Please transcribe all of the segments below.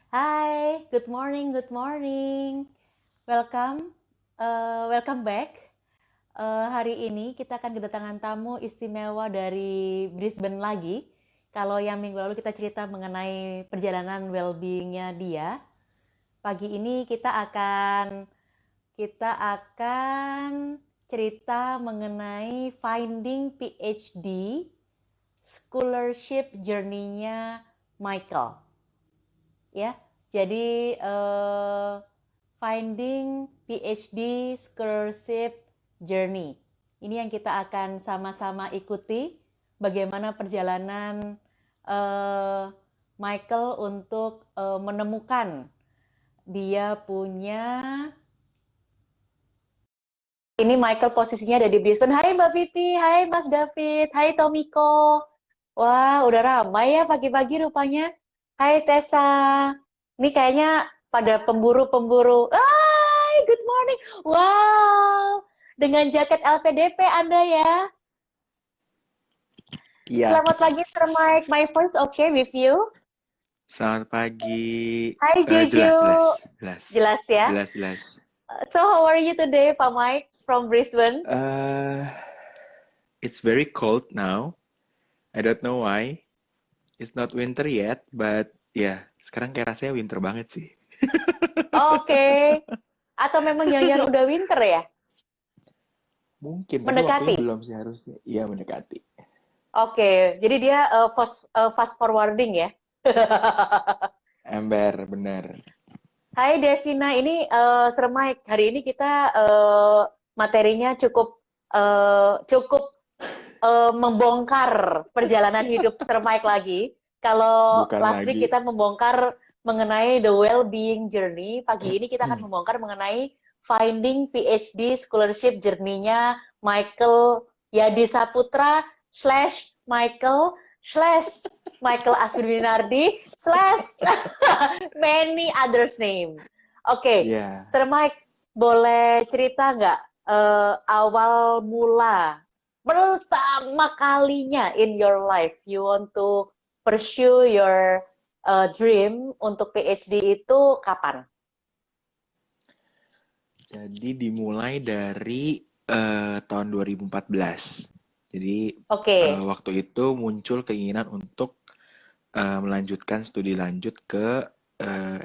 Hai, good morning, good morning. Welcome, welcome back. Hari ini kita akan kedatangan tamu istimewa dari Brisbane lagi. Kalau yang minggu lalu kita cerita mengenai perjalanan well-being-nya dia, pagi ini kita akan cerita mengenai finding PhD scholarship journey-nya Michael. Ya. Jadi finding PhD scholarship journey. Ini yang kita akan sama-sama ikuti bagaimana perjalanan Michael untuk menemukan dia punya ini Michael posisinya ada di Brisbane. Hai Mbak Viti, hai Mas David, hai Tomiko. Wah, udah ramai ya pagi-pagi rupanya. Hai Tessa. Ini kayaknya pada pemburu-pemburu. Hai, good morning. Wow, dengan jaket LPDP Anda ya. Iya, Selamat pagi Sir Mike. My voice okay with you? selamat pagi. Hai Juju. Jelas, jelas, jelas, Jelas ya. jelas, jelas. So how are you today, Pak Mike from Brisbane? Uh, it's very cold now. I don't know why. It's not winter yet, but ya, sekarang kayak rasanya winter banget sih. Oke. Atau memang jangan-jangan udah winter ya? Mungkin, tapi waktunya Mendekati. belum sih harusnya. Iya, mendekati. Oke, jadi dia fast forwarding ya. Ember, bener. Hai Devina, ini Sir Mike. Hari ini kita materinya cukup membongkar perjalanan hidup Sir Mike lagi. Kalau Bukan last week lagi. kita membongkar mengenai the well-being journey, pagi ini kita akan membongkar mengenai finding PhD scholarship journey-nya Michael Yadi Saputra slash Michael slash Michael Aswinardi slash many others name. Oke, Iya. Sir Mike, boleh cerita nggak awal mula pertama kalinya in your life you want to pursue your dream untuk PhD itu kapan? Jadi dimulai dari tahun 2014. Jadi Oke, waktu itu muncul keinginan untuk melanjutkan studi lanjut ke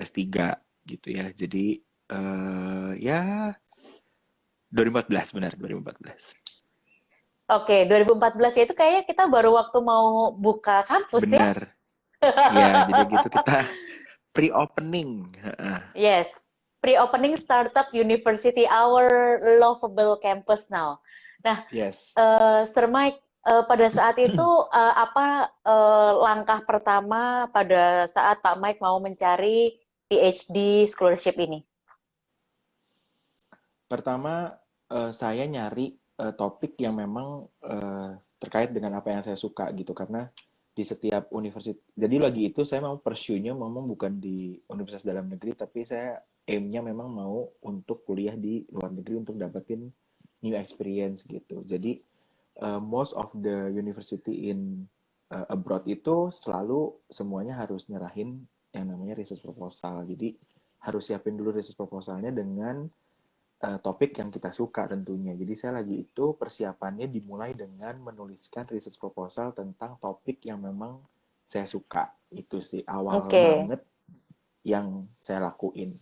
S3 gitu ya. Jadi ya 2014 benar 2014. oke, 2014 ya itu kayaknya kita baru waktu mau buka kampus ya? Benar. Ya, jadi gitu kita pre-opening. Heeh. Yes, pre-opening startup university, our lovable campus now. Nah, Yes. Sir Mike, pada saat itu apa langkah pertama pada saat Pak Mike mau mencari PhD scholarship ini? Pertama saya nyari topik yang memang terkait dengan apa yang saya suka gitu karena di setiap universitas. Jadi lagi itu saya mau pursue-nya memang bukan di universitas dalam negeri tapi saya aim-nya memang mau untuk kuliah di luar negeri untuk dapetin new experience gitu. Jadi most of the university in abroad itu selalu semuanya harus nyerahin yang namanya research proposal. Jadi harus siapin dulu research proposalnya dengan topik yang kita suka tentunya. Jadi saya lagi itu persiapannya dimulai dengan menuliskan research proposal tentang topik yang memang saya suka. Itu sih awal Oke, banget yang saya lakuin.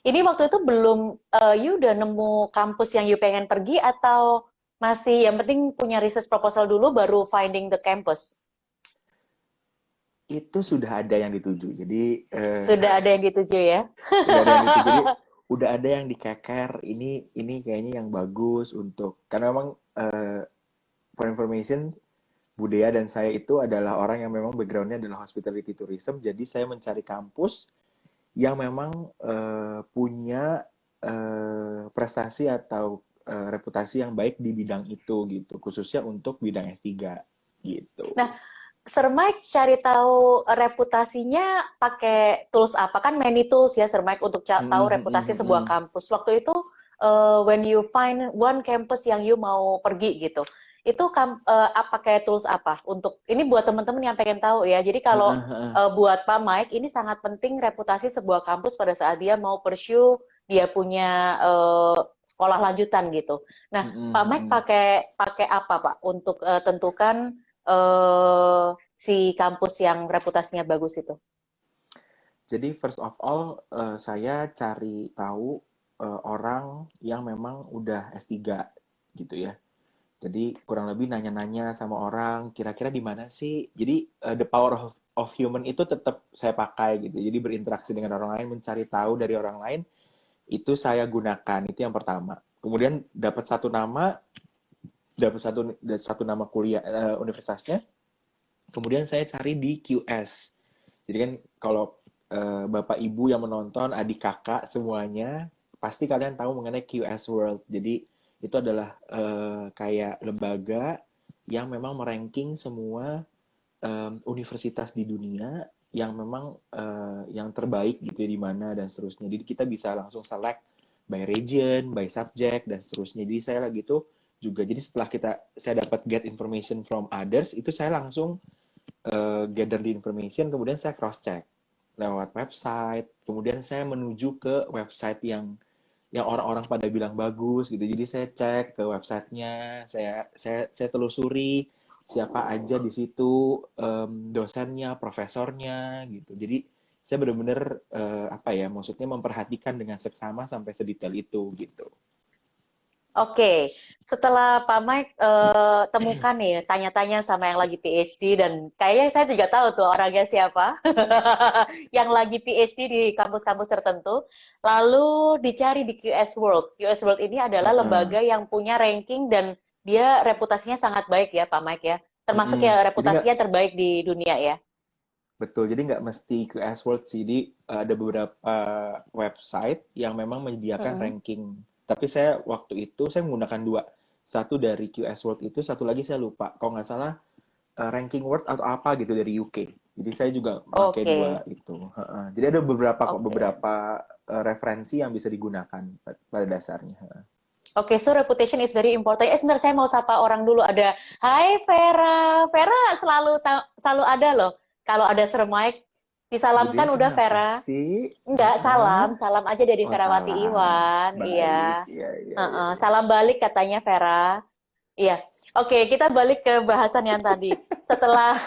ini waktu itu belum you udah nemu kampus yang you pengen pergi atau masih yang penting punya research proposal dulu baru finding the campus? Itu sudah ada yang dituju. Jadi Sudah ada yang dituju ya? sudah ada yang dituju. Jadi udah ada yang dikeker. Ini kayaknya yang bagus untuk karena memang for information Budaya dan saya itu adalah orang yang memang backgroundnya adalah hospitality tourism. Jadi saya mencari kampus yang memang punya prestasi atau reputasi yang baik di bidang itu gitu, khususnya untuk bidang S3 gitu. Nah, Sir Mike cari tahu reputasinya pakai tools apa? Kan many tools ya Sir Mike untuk tahu reputasi sebuah kampus. Waktu itu when you find one campus yang you mau pergi gitu, itu pakai tools apa untuk ini buat teman-teman yang pengen tahu ya. Jadi kalau buat Pak Mike ini sangat penting reputasi sebuah kampus pada saat dia mau pursue dia punya sekolah lanjutan gitu. Nah, Pak Mike pakai apa Pak untuk tentukan si kampus yang reputasinya bagus itu? Jadi first of all, saya cari tahu orang yang memang udah S3 gitu ya. Jadi kurang lebih nanya-nanya sama orang, kira-kira di mana sih? Jadi the power of human itu tetap saya pakai gitu. Jadi berinteraksi dengan orang lain, mencari tahu dari orang lain, itu saya gunakan. Itu yang pertama. Kemudian dapat satu nama kuliah universitasnya. Kemudian saya cari di QS. Jadi kan kalau Bapak Ibu yang menonton, adik kakak semuanya, pasti kalian tahu mengenai QS World. Jadi itu adalah kayak lembaga yang memang meranking semua universitas di dunia yang memang yang terbaik gitu ya, di mana dan seterusnya. Jadi kita bisa langsung select by region, by subject dan seterusnya. Jadi saya lagi tuh juga, jadi setelah saya dapat get information from others, itu saya langsung gather the information, kemudian saya cross check lewat website, kemudian saya menuju ke website yang orang-orang pada bilang bagus gitu. Jadi saya cek ke websitenya, saya telusuri siapa aja di situ, dosennya, profesornya gitu. Jadi saya benar-benar apa ya, maksudnya memperhatikan dengan seksama sampai sedetail itu gitu. Oke, setelah Pak Mike temukan nih, tanya-tanya sama yang lagi PhD dan kayaknya saya juga tahu tuh orangnya siapa, yang lagi PhD di kampus-kampus tertentu, lalu dicari di QS World. QS World ini adalah lembaga yang punya ranking dan dia reputasinya sangat baik ya Pak Mike ya, termasuk ya Jadi nggak, reputasinya terbaik di dunia ya. betul, jadi nggak mesti QS World sih, ada beberapa website yang memang menyediakan Mm-mm. ranking. Tapi saya waktu itu saya menggunakan dua. Satu dari QS World itu, satu lagi saya lupa. Kalau nggak salah ranking World atau apa gitu dari UK. Jadi saya juga pakai dua Oke, itu. Jadi ada beberapa oke. referensi yang bisa digunakan pada dasarnya. Oke, so reputation is very important. Sebentar saya mau sapa orang dulu. Ada, Hai Vera. Vera selalu ada loh. Kalau ada Sir Mike, disalamkan Gedean udah kenapa Vera. sih? Enggak, salam aja dari Oh, Verawati salam. Iwan. Baik. Iya. Iya, iya, iya, Heeh, iya. salam balik katanya Vera. Iya. Oke, kita balik ke bahasan yang tadi. Setelah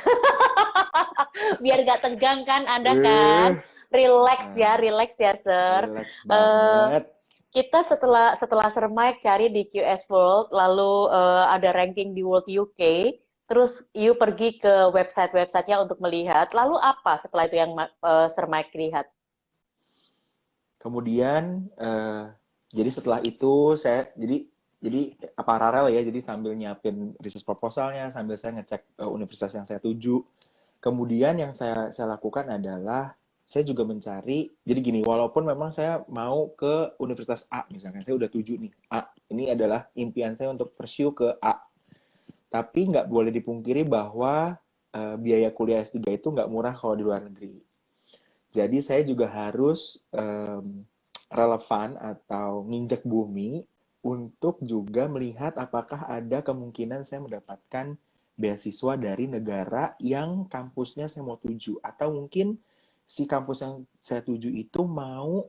biar gak tegang kan Anda kan? Eh, Relax ya, Sir. relax Eh, banget. kita setelah Sir Mike cari di QS World, lalu ada ranking di World UK, terus you pergi ke website-websitenya untuk melihat. Lalu apa setelah itu yang Sir Mike lihat? Kemudian jadi setelah itu jadi paralel ya, jadi sambil nyiapin research proposalnya, sambil saya ngecek universitas yang saya tuju. Kemudian yang saya lakukan adalah saya juga mencari, jadi gini, walaupun memang saya mau ke universitas A, misalkan saya udah tuju nih A, ini adalah impian saya untuk pursue ke A, tapi nggak boleh dipungkiri bahwa biaya kuliah S3 itu nggak murah kalau di luar negeri. Jadi saya juga harus relevan atau nginjek bumi untuk juga melihat apakah ada kemungkinan saya mendapatkan beasiswa dari negara yang kampusnya saya mau tuju, atau mungkin si kampus yang saya tuju itu mau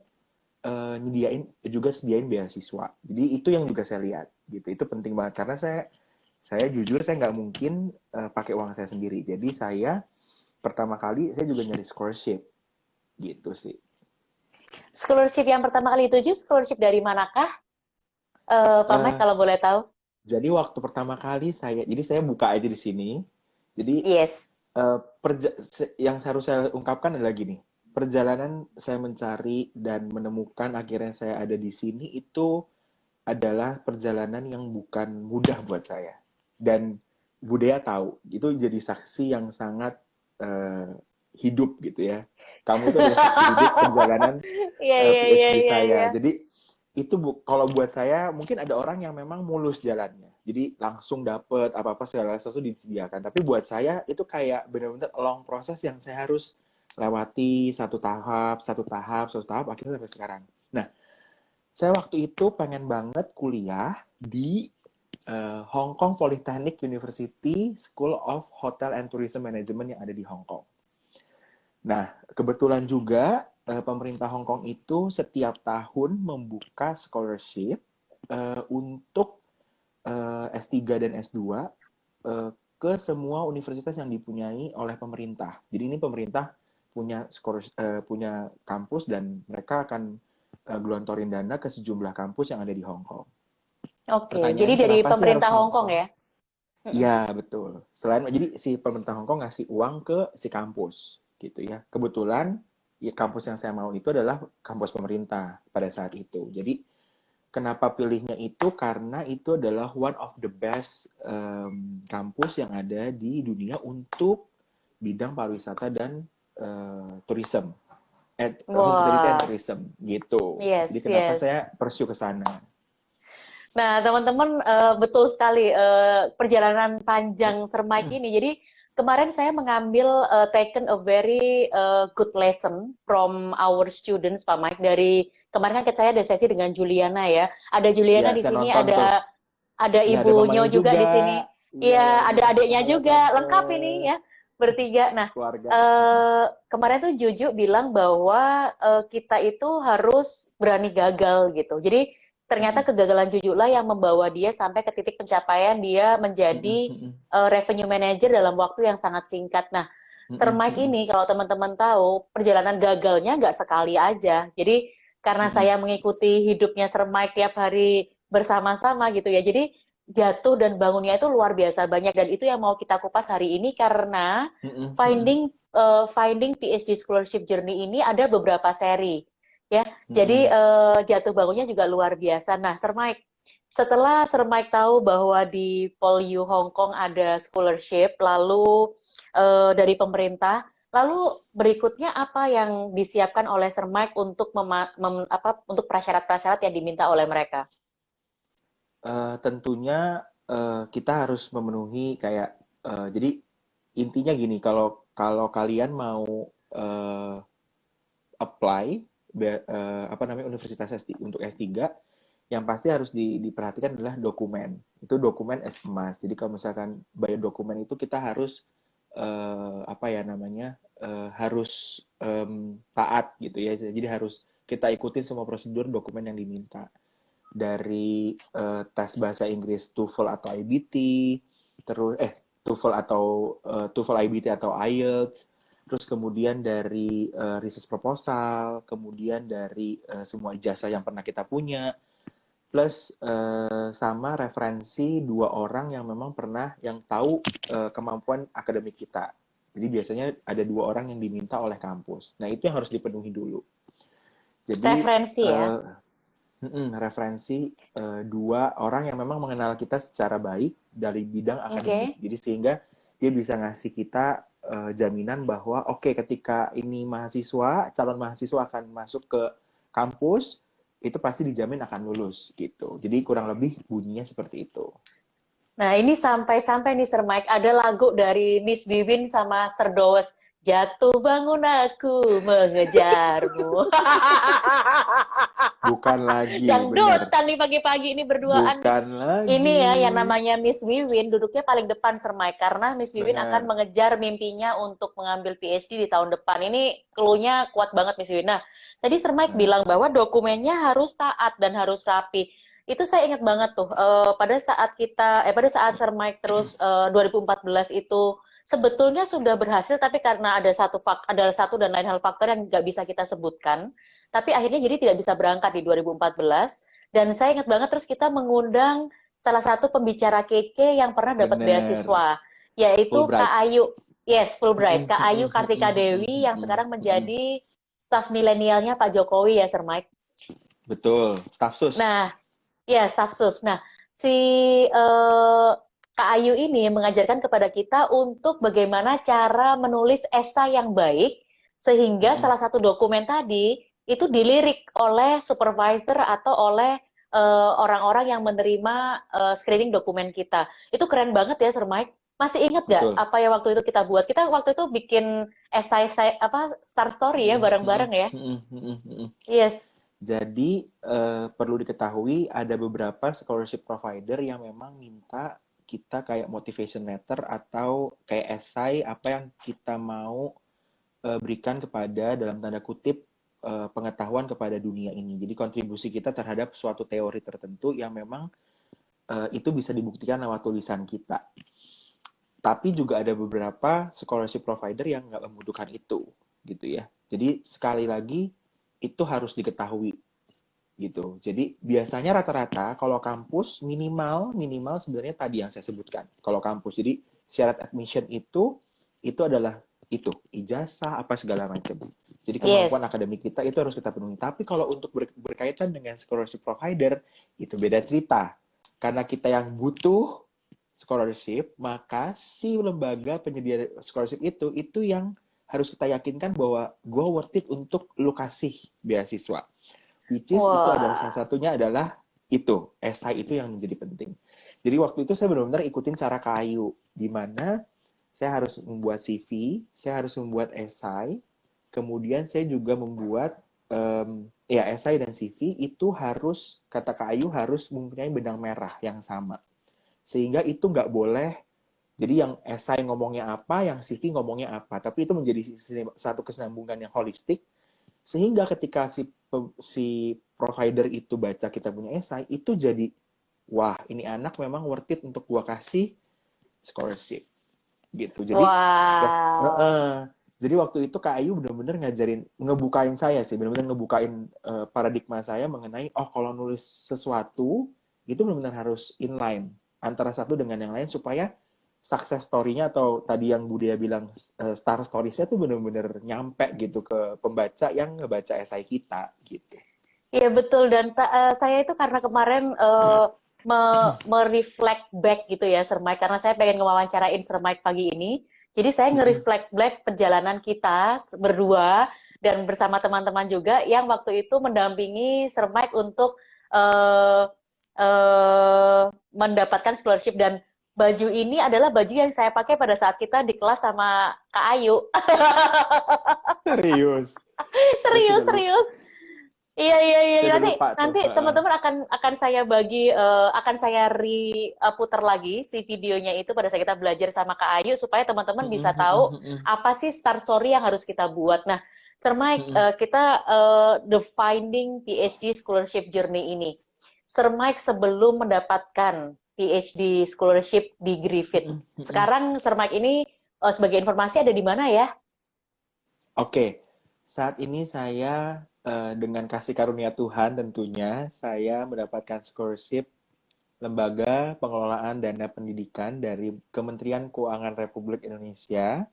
sediain beasiswa. Jadi itu yang juga saya lihat gitu. Itu penting banget karena saya jujur saya nggak mungkin pakai uang saya sendiri. Jadi saya pertama kali saya juga nyari scholarship gitu sih. Scholarship yang pertama kali dituju, scholarship dari manakah, Pak Mike Eh, kalau boleh tahu? jadi waktu pertama kali jadi saya buka aja di sini. Jadi Yes. yang harus saya ungkapkan adalah gini, perjalanan saya mencari dan menemukan akhirnya saya ada di sini itu adalah perjalanan yang bukan mudah buat saya. Dan budaya tahu, itu jadi saksi yang sangat eh, hidup gitu ya. Kamu itu adalah saksi hidup perjalanan Iya, iya, iya, PhD iya, saya. iya. Jadi itu kalau buat saya mungkin ada orang yang memang mulus jalannya. Jadi langsung dapet apa-apa segala sesuatu disediakan. Tapi buat saya itu kayak benar-benar long proses yang saya harus lewati satu tahap, akhirnya sampai sekarang. Nah, saya waktu itu pengen banget kuliah di Hong Kong Polytechnic University School of Hotel and Tourism Management yang ada di Hong Kong. Nah, kebetulan juga pemerintah Hong Kong itu setiap tahun membuka scholarship untuk S3 dan S2 ke semua universitas yang dipunyai oleh pemerintah. Jadi ini pemerintah punya kampus dan mereka akan gelontorin dana ke sejumlah kampus yang ada di Hong Kong. Oke, Pertanyaannya, jadi dari kenapa sih harus pemerintah Hong Hong Kong Kong? ya? Iya, betul. Jadi si pemerintah Hong Kong ngasih uang ke si kampus, gitu ya. Kebetulan ya, kampus yang saya mau itu adalah kampus pemerintah pada saat itu. Jadi kenapa pilihnya itu? Karena itu adalah one of the best kampus yang ada di dunia untuk bidang pariwisata dan tourism. Hospitality and Wah, tourism, gitu. Jadi yes, kenapa yes. saya pursue ke sana? Nah, teman-teman, betul sekali perjalanan panjang Sir Mike ini. Jadi kemarin saya mengambil taken a very good lesson from our students, Pak Mike. Dari kemarin kan saya ada sesi dengan Juliana ya. Ada Juliana Ya, di saya sini, nonton tuh. ada Ya, ada Ibu Nyo mamanya juga di juga. sini. Iya, ya, Iya, ada ada adiknya saya juga, tante, lengkap ini ya, bertiga. Nah, sekeluarga. kemarin tuh Juju bilang bahwa kita itu harus berani gagal gitu. Jadi ternyata kegagalan Juju lah yang membawa dia sampai ke titik pencapaian dia menjadi revenue manager dalam waktu yang sangat singkat. Nah, Sir Mike ini kalau teman-teman tahu perjalanan gagalnya nggak sekali aja. Jadi karena saya mengikuti hidupnya Sir Mike tiap hari bersama-sama gitu ya. Jadi jatuh dan bangunnya itu luar biasa banyak dan itu yang mau kita kupas hari ini karena finding PhD scholarship journey ini ada beberapa seri ya. Jadi jatuh bangunnya juga luar biasa. Nah, Sir Mike, setelah Sir Mike tahu bahwa di PolU Hong Kong ada scholarship lalu dari pemerintah, lalu berikutnya apa yang disiapkan oleh Sir Mike untuk untuk prasyarat-prasyarat yang diminta oleh mereka? Tentunya kita harus memenuhi kayak jadi intinya gini, kalau kalau kalian mau eh, apply apa namanya universitas untuk S3, yang pasti harus diperhatikan adalah dokumen. Itu dokumen S emas. Jadi kalau misalkan bayar dokumen itu kita harus apa ya namanya harus taat gitu ya. Jadi harus kita ikutin semua prosedur dokumen yang diminta dari tes bahasa Inggris TOEFL atau IBT, terus TOEFL atau TOEFL IBT atau IELTS, terus kemudian dari research proposal, kemudian dari semua ijazah yang pernah kita punya, plus sama referensi 2 orang yang memang pernah yang tahu kemampuan akademik kita. Jadi biasanya ada 2 orang yang diminta oleh kampus. Nah itu yang harus dipenuhi dulu. Jadi Referensi ya. referensi 2 orang yang memang mengenal kita secara baik dari bidang akademik. Jadi sehingga dia bisa ngasih kita jaminan bahwa oke, ketika ini calon mahasiswa akan masuk ke kampus, itu pasti dijamin akan lulus gitu. Jadi kurang lebih bunyinya seperti itu. Nah, ini sampai-sampai nih Sir Mike, ada lagu dari Miss Wiwin sama Sir Dowes, Jatuh bangun aku mengejarmu. Bukan lagi, bener. Dangdutan nih pagi-pagi ini berduaan nih. Bukan Ini lagi. ya yang namanya Miss Wiwin duduknya paling depan Sir Mike karena Miss Wiwin akan Bener. mengejar mimpinya untuk mengambil PhD di tahun depan. Ini clue-nya kuat banget Miss Wiwin. Nah, tadi Sir Mike bilang bahwa dokumennya harus taat dan harus rapi. Itu saya ingat banget tuh pada saat Sir Mike terus 2014 itu sebetulnya sudah berhasil tapi karena ada satu dan lain hal faktor yang nggak bisa kita sebutkan. Tapi akhirnya jadi tidak bisa berangkat di 2014. Dan saya ingat banget terus kita mengundang salah satu pembicara kece yang pernah dapat Bener. beasiswa, yaitu Fulbright. Kak Ayu. Yes, Fulbright. Kak Ayu Kartika Dewi yang sekarang menjadi staf milenialnya Pak Jokowi ya, Sir Mike. Betul, staf sus. Nah, ya staf sus. Nah, si Kak Ayu ini mengajarkan kepada kita untuk bagaimana cara menulis esai yang baik, sehingga salah satu dokumen tadi itu dilirik oleh supervisor atau oleh orang-orang yang menerima screening dokumen kita. Itu keren banget ya, Sir Mike. Masih ingat nggak apa yang waktu itu kita buat? Kita waktu itu bikin esai Star Story ya bareng-bareng ya. Yes. Jadi perlu diketahui ada beberapa scholarship provider yang memang minta kita kayak motivation letter atau kayak esai apa yang kita mau berikan kepada dalam tanda kutip pengetahuan kepada dunia ini. Jadi kontribusi kita terhadap suatu teori tertentu yang memang itu bisa dibuktikan lewat tulisan kita. Tapi juga ada beberapa scholarship provider yang nggak membutuhkan itu, gitu ya. Jadi sekali lagi itu harus diketahui, gitu. Jadi biasanya rata-rata kalau kampus minimal sebenarnya tadi yang saya sebutkan. Kalau kampus, jadi syarat admission itu adalah itu ijazah apa segala macam. Jadi kemampuan Yes. akademik kita itu harus kita penuhi. Tapi kalau untuk berkaitan dengan scholarship provider itu beda cerita. Karena kita yang butuh scholarship, maka si lembaga penyedia scholarship itu yang harus kita yakinkan bahwa gue worth it untuk lu kasih beasiswa. Which is itu adalah salah Wah. satunya adalah itu, esai itu yang menjadi penting. Jadi waktu itu saya benar-benar ikutin cara kayu, di mana saya harus membuat CV, saya harus membuat esai, kemudian saya juga membuat ya esai dan CV itu harus, kata kayu harus mempunyai benang merah yang sama. Sehingga itu nggak boleh, jadi yang esai ngomongnya apa, yang CV ngomongnya apa, tapi itu menjadi satu kesinambungan yang holistik, sehingga ketika si provider itu baca kita punya esai, itu jadi, wah ini anak memang worth it untuk gua kasih scholarship, gitu. Wow. Jadi waktu itu Kak Ayu benar-benar ngajarin, ngebukain saya sih, benar-benar ngebukain paradigma saya mengenai, oh kalau nulis sesuatu, itu benar-benar harus inline antara satu dengan yang lain, supaya success story-nya atau tadi yang Budia bilang star stories-nya tuh benar-benar nyampe gitu ke pembaca yang ngebaca esai kita gitu. Iya betul dan saya itu karena kemarin mereflect back gitu ya Sir Mike karena saya pengen ngewawancarain Sir Mike pagi ini. Jadi saya nge-reflect back perjalanan kita berdua dan bersama teman-teman juga yang waktu itu mendampingi Sir Mike untuk eh, mendapatkan scholarship dan baju ini adalah baju yang saya pakai pada saat kita di kelas sama Kak Ayu. Serius. Saya Serius, sudah lupa. serius. Iya iya iya Saya udah nanti lupa tuh. nanti teman-teman akan saya bagi akan saya putar lagi si videonya itu pada saat kita belajar sama Kak Ayu supaya teman-teman bisa tahu apa sih star story yang harus kita buat. Nah, Sir Mike, kita the finding PhD scholarship journey ini. Sir Mike sebelum mendapatkan PhD scholarship di Griffith. Sekarang Sir Mike ini sebagai informasi ada di mana ya? Oke, saat ini saya dengan kasih karunia Tuhan tentunya saya mendapatkan scholarship Lembaga Pengelolaan Dana Pendidikan dari Kementerian Keuangan Republik Indonesia,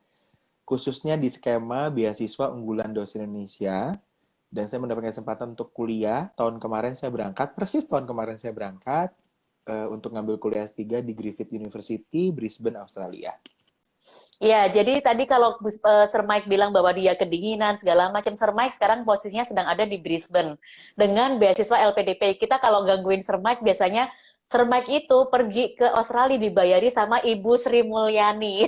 khususnya di skema beasiswa unggulan dosen Indonesia. Dan saya mendapatkan kesempatan untuk kuliah. Tahun kemarin saya berangkat, persis tahun kemarin saya berangkat untuk ngambil kuliah S3 di Griffith University, Brisbane, Australia. Ya, jadi tadi kalau Sir Mike bilang bahwa dia kedinginan segala macam, Sir Mike sekarang posisinya sedang ada di Brisbane dengan beasiswa LPDP. Kita kalau gangguin Sir Mike biasanya Sir Mike itu pergi ke Australia dibayari sama Ibu Sri Mulyani.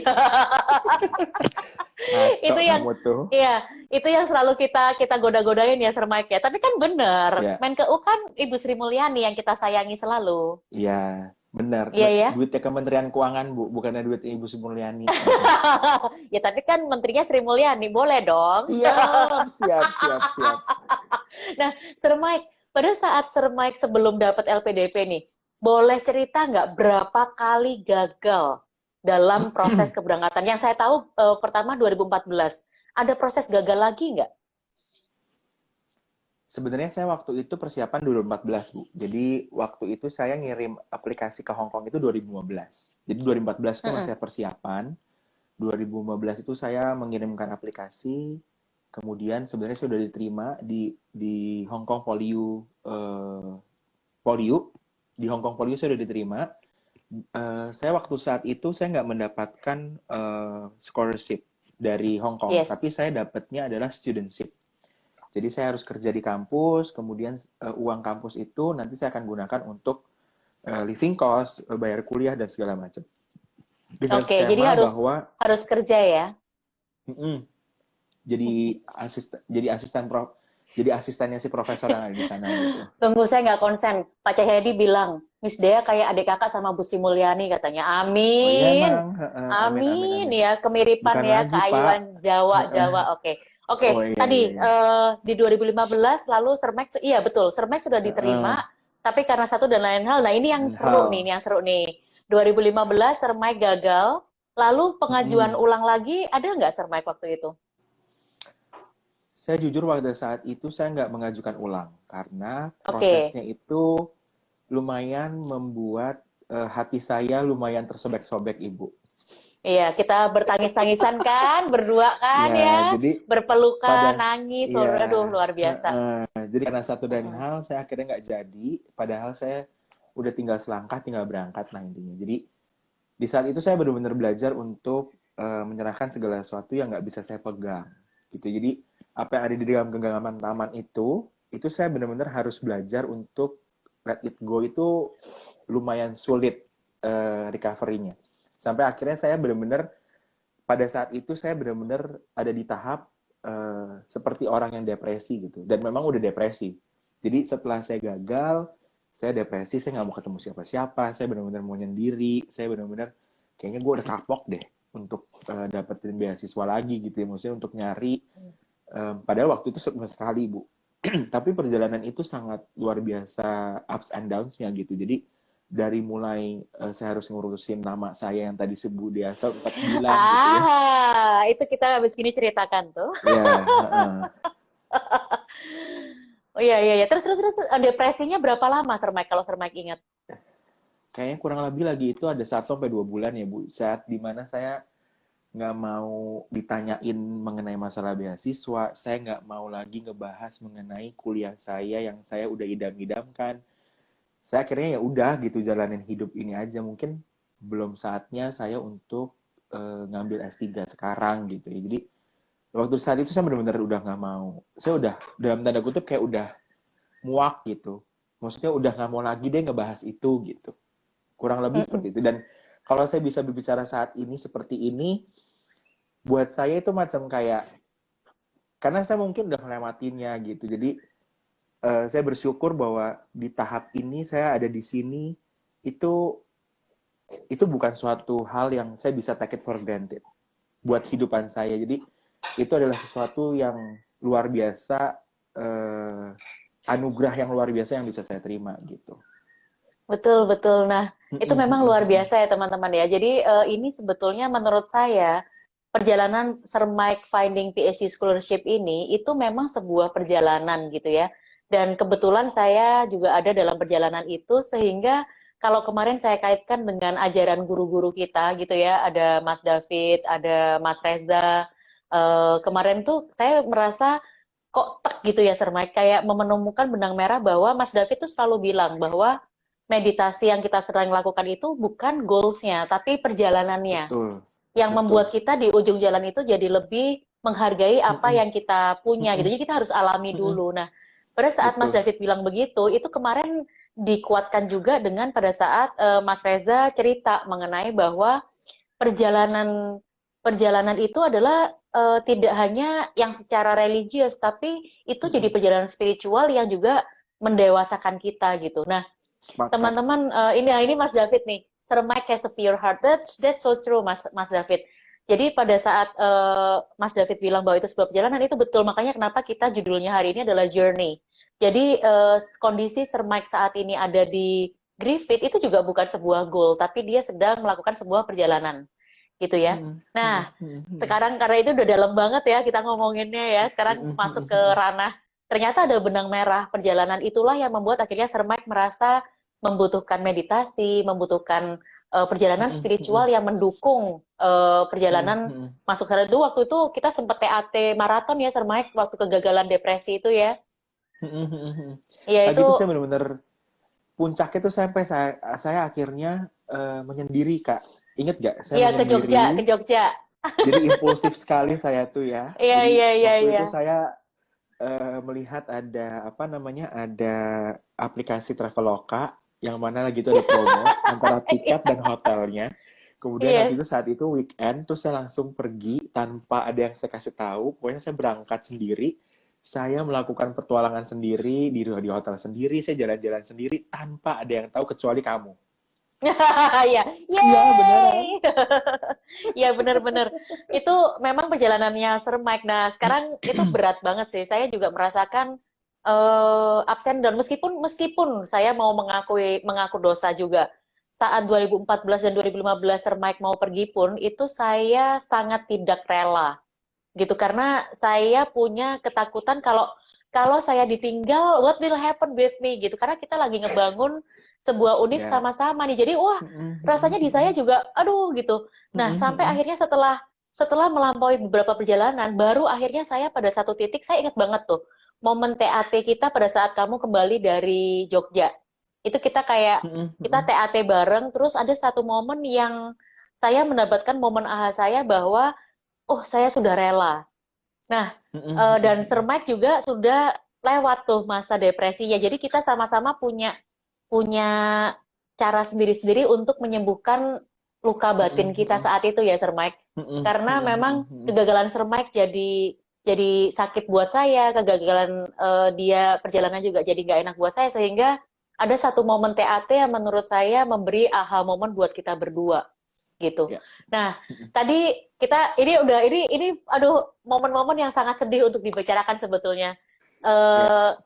Ngaco Itu yang kamu tuh. iya, itu yang selalu kita goda-godain ya Sir Mike ya. Tapi kan bener, Ya, Menkeu kan Ibu Sri Mulyani yang kita sayangi selalu. iya, benar. Iya ya. Duitnya Kementerian Keuangan, Bu, bukannya duit Ibu Sri Mulyani. Ya tapi kan menterinya Sri Mulyani, boleh dong. Siap, siap, siap, siap. Nah, Sir Mike, pada saat Sir Mike sebelum dapat LPDP nih, boleh cerita nggak berapa kali gagal dalam proses keberangkatan? Yang saya tahu pertama 2014. Ada proses gagal lagi nggak? Sebenarnya saya waktu itu persiapan 2014, Bu. Jadi waktu itu saya ngirim aplikasi ke Hong Kong itu 2015. Jadi 2014 itu masih persiapan. 2015 itu saya mengirimkan aplikasi. Kemudian sebenarnya sudah diterima di Hong Kong Polio Polio di Hong Kong Polio sudah diterima. Saya waktu saat itu saya nggak mendapatkan scholarship dari Hong Kong, Yes. tapi saya dapatnya adalah studentship. Jadi saya harus kerja di kampus, kemudian uang kampus itu nanti saya akan gunakan untuk living cost, bayar kuliah dan segala macam. Dengan Oke, jadi skema bahwa harus kerja ya. jadi asisten prof. Jadi asistennya si profesor yang ada di sana gitu. Tunggu, saya nggak konsen. Pak Cahyadi bilang, Miss Dea kayak adik kakak sama Bu Sri Mulyani katanya. Oh iya Amin. emang, heeh, amin amin Amin amin. ya, kemiripan Bukan ya, lagi Pak. keayuan Jawa-Jawa. Oke. Oh Oke, iya iya tadi iya. di 2015 lalu Sermek, iya betul, Sermek sudah Heeh, diterima, tapi karena satu dan lain hal, nah ini yang dan seru nih, hal. ini yang seru nih. 2015 Sermek gagal, lalu pengajuan Mm-mm. ulang lagi, ada nggak Sermek waktu itu? Saya jujur pada saat itu saya nggak mengajukan ulang karena Oke. prosesnya itu lumayan membuat hati saya lumayan tersobek-sobek Ibu. Iya, kita bertangis-tangisan kan, berdua kan Ya, ya, jadi berpelukan, pada nangis, ya, aduh luar biasa. jadi karena satu dan Mm-mm. hal saya akhirnya nggak jadi, padahal saya udah tinggal selangkah, tinggal berangkat nah intinya. Jadi di saat itu saya benar-benar belajar untuk menyerahkan segala sesuatu yang nggak bisa saya pegang gitu. Jadi apa yang ada di dalam genggaman taman itu saya benar-benar harus belajar untuk let it go itu lumayan sulit recovery-nya. Sampai akhirnya saya benar-benar pada saat itu saya benar-benar ada di tahap seperti orang yang depresi gitu. Dan memang udah depresi. Jadi setelah saya gagal, saya depresi, saya nggak mau ketemu siapa-siapa, saya benar-benar mau nyendiri, saya benar-benar kayaknya gue udah kapok deh untuk dapetin beasiswa lagi gitu ya, maksudnya untuk nyari. Padahal waktu itu sama sekali Bu. Tapi perjalanan itu sangat luar biasa ups and downs-nya gitu. Jadi dari mulai saya harus ngurusin nama saya yang tadi sebut dia 4 bulan gitu ya. Itu kita habis gini ceritakan tuh. Ya, Oh iya, iya, iya. Terus, depresinya berapa lama, Sermaik, kalau Sermaik ingat? kayaknya kurang lebih lagi itu ada 1 sampai 2 bulan ya Bu. Saat dimana saya nggak mau ditanyain mengenai masalah beasiswa, saya nggak mau lagi ngebahas mengenai kuliah saya yang saya udah idam-idamkan. Saya akhirnya ya udah gitu jalanin hidup ini aja. Mungkin belum saatnya saya untuk ngambil S3 sekarang gitu ya. Jadi waktu saat itu saya benar-benar udah nggak mau. Saya udah dalam tanda kutip kayak udah muak gitu. Maksudnya udah nggak mau lagi deh ngebahas itu gitu. Kurang lebih Mm-mm. seperti itu. Dan kalau saya bisa berbicara saat ini seperti ini, buat saya itu macam kayak karena saya mungkin udah melewatinya gitu. Jadi saya bersyukur bahwa di tahap ini saya ada di sini itu itu bukan suatu hal yang saya bisa take it for granted buat kehidupan saya. Jadi itu adalah sesuatu yang luar biasa, anugerah yang luar biasa yang bisa saya terima gitu. Betul, betul. Nah, itu memang luar biasa ya, teman-teman ya. Jadi, ini sebetulnya menurut saya, perjalanan Sermaik Finding PhD Scholarship ini, itu memang sebuah perjalanan gitu ya. Dan kebetulan saya juga ada dalam perjalanan itu, sehingga kalau kemarin saya kaitkan dengan ajaran guru-guru kita gitu ya, ada Mas David, ada Mas Reza, kemarin tuh saya merasa kok tek gitu ya Sermaik, kayak menemukan benang merah bahwa Mas David tuh selalu bilang bahwa meditasi yang kita sedang lakukan itu bukan goals-nya, tapi perjalanannya. Betul, Yang betul. membuat kita di ujung jalan itu jadi lebih menghargai apa yang kita punya gitu. Jadi kita harus alami dulu. Nah, pada saat Mas Betul. David bilang begitu, itu kemarin dikuatkan juga dengan pada saat Mas Reza cerita mengenai bahwa perjalanan perjalanan itu adalah tidak hanya yang secara religius, tapi itu jadi perjalanan spiritual yang juga mendewasakan kita gitu. Nah, Sepakat. teman-teman, ini Mas David nih, Sermaik has a pure heart. That's so true, Mas David. Jadi pada saat Mas David bilang bahwa itu sebuah perjalanan, itu betul. Makanya kenapa kita judulnya hari ini adalah Journey. Jadi kondisi Sermaik saat ini ada di Griffith itu juga bukan sebuah goal, tapi dia sedang melakukan sebuah perjalanan, gitu ya. Nah, sekarang karena itu udah dalam banget ya kita ngomonginnya ya. Sekarang masuk ke ranah ternyata ada benang merah perjalanan itulah yang membuat akhirnya Sermaik merasa membutuhkan meditasi, membutuhkan perjalanan spiritual yang mendukung perjalanan masuk sana. Itu waktu itu kita sempat TAT maraton ya Sermaik waktu kegagalan depresi itu ya. Iya Lagi itu, itu saya benar-benar puncaknya itu sampai saya akhirnya menyendiri Kak. Ingat gak? Saya iya ke Jogja, ke menyendiri. Jogja. Jadi impulsif sekali saya tuh ya. Iya, Jadi iya, iya, waktu iya. itu saya melihat ada apa namanya ada aplikasi Traveloka yang mana lagi itu ada promo antara tiket dan hotelnya. Kemudian waktu itu Yes. saat itu weekend, terus saya langsung pergi tanpa ada yang saya kasih tahu. Pokoknya saya berangkat sendiri. Saya melakukan petualangan sendiri di hotel sendiri, saya jalan-jalan sendiri tanpa ada yang tahu kecuali kamu. Ya, Iya, beneran. yeay. Ya benar-benar. Itu memang perjalanannya Sir Mike. Nah, sekarang itu berat banget sih. Saya juga merasakan ups and down meskipun saya mau mengaku dosa juga. Saat 2014 dan 2015 Sir Mike mau pergi pun itu saya sangat tidak rela gitu karena saya punya ketakutan kalau kalau saya ditinggal what will happen with me gitu karena kita lagi ngebangun sebuah univ Ya. sama-sama nih jadi wah rasanya di saya juga aduh gitu nah sampai akhirnya setelah melampaui beberapa perjalanan baru akhirnya saya pada satu titik saya ingat banget tuh momen TAT kita pada saat kamu kembali dari Jogja itu kita TAT bareng terus ada satu momen yang saya mendapatkan momen aha saya bahwa oh saya sudah rela. Nah, dan Sir Mike juga sudah lewat tuh masa depresinya. Jadi kita sama-sama punya punya cara sendiri-sendiri untuk menyembuhkan luka batin kita saat itu ya Sir Mike. Karena memang kegagalan Sir Mike jadi sakit buat saya, kegagalan dia perjalanan juga jadi nggak enak buat saya sehingga ada satu momen TAT yang menurut saya memberi aha momen buat kita berdua gitu. Ya. Nah, tadi kita ini aduh momen-momen yang sangat sedih untuk dibicarakan sebetulnya.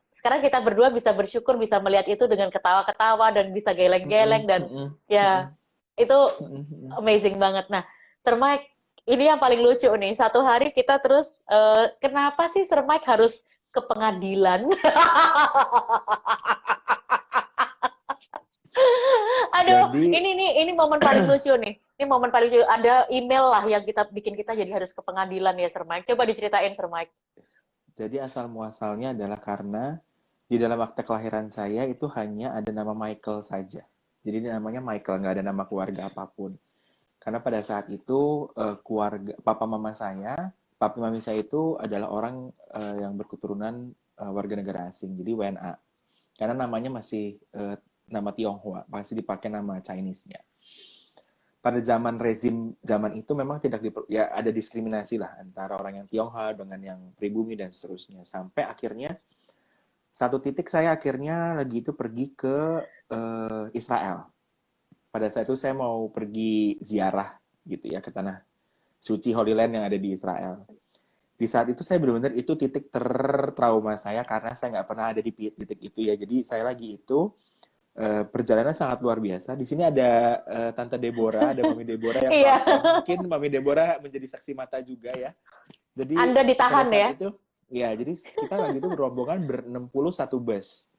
Sekarang kita berdua bisa bersyukur bisa melihat itu dengan ketawa-ketawa dan bisa geleng-geleng dan ya itu amazing banget. Nah, Sir Mike, ini yang paling lucu nih. Satu hari kita terus kenapa sih Sir Mike harus ke pengadilan? Aduh, Jadi, ini momen paling lucu nih. Ini momen paling lucu. Ada email lah yang kita bikin kita jadi harus ke pengadilan ya, Sir Mike. Coba diceritain, Sir Mike. jadi asal muasalnya adalah karena di dalam akte kelahiran saya itu hanya ada nama Michael saja. Jadi namanya Michael, nggak ada nama keluarga apapun. Karena pada saat itu keluarga papa mama saya, papi mami saya itu adalah orang yang berketurunan warga negara asing, jadi WNA. Karena namanya masih nama Tionghoa, masih dipakai nama Chinese-nya. Pada rezim zaman itu memang ya ada diskriminasi lah antara orang yang Tionghoa dengan yang pribumi dan seterusnya. Sampai akhirnya satu titik saya akhirnya lagi itu pergi ke Israel. Pada saat itu saya mau pergi ziarah gitu ya ke tanah suci Holy Land yang ada di Israel. Di saat itu saya benar-benar itu titik tertrauma saya karena saya nggak pernah ada di titik itu ya. Jadi saya lagi itu perjalanan sangat luar biasa. Di sini ada Tante Deborah, ada Mami Deborah yang mungkin Mami Deborah menjadi saksi mata juga ya. Jadi Anda ditahan ya? Itu, ya, jadi kita lagi itu berombongan ber-61 bus.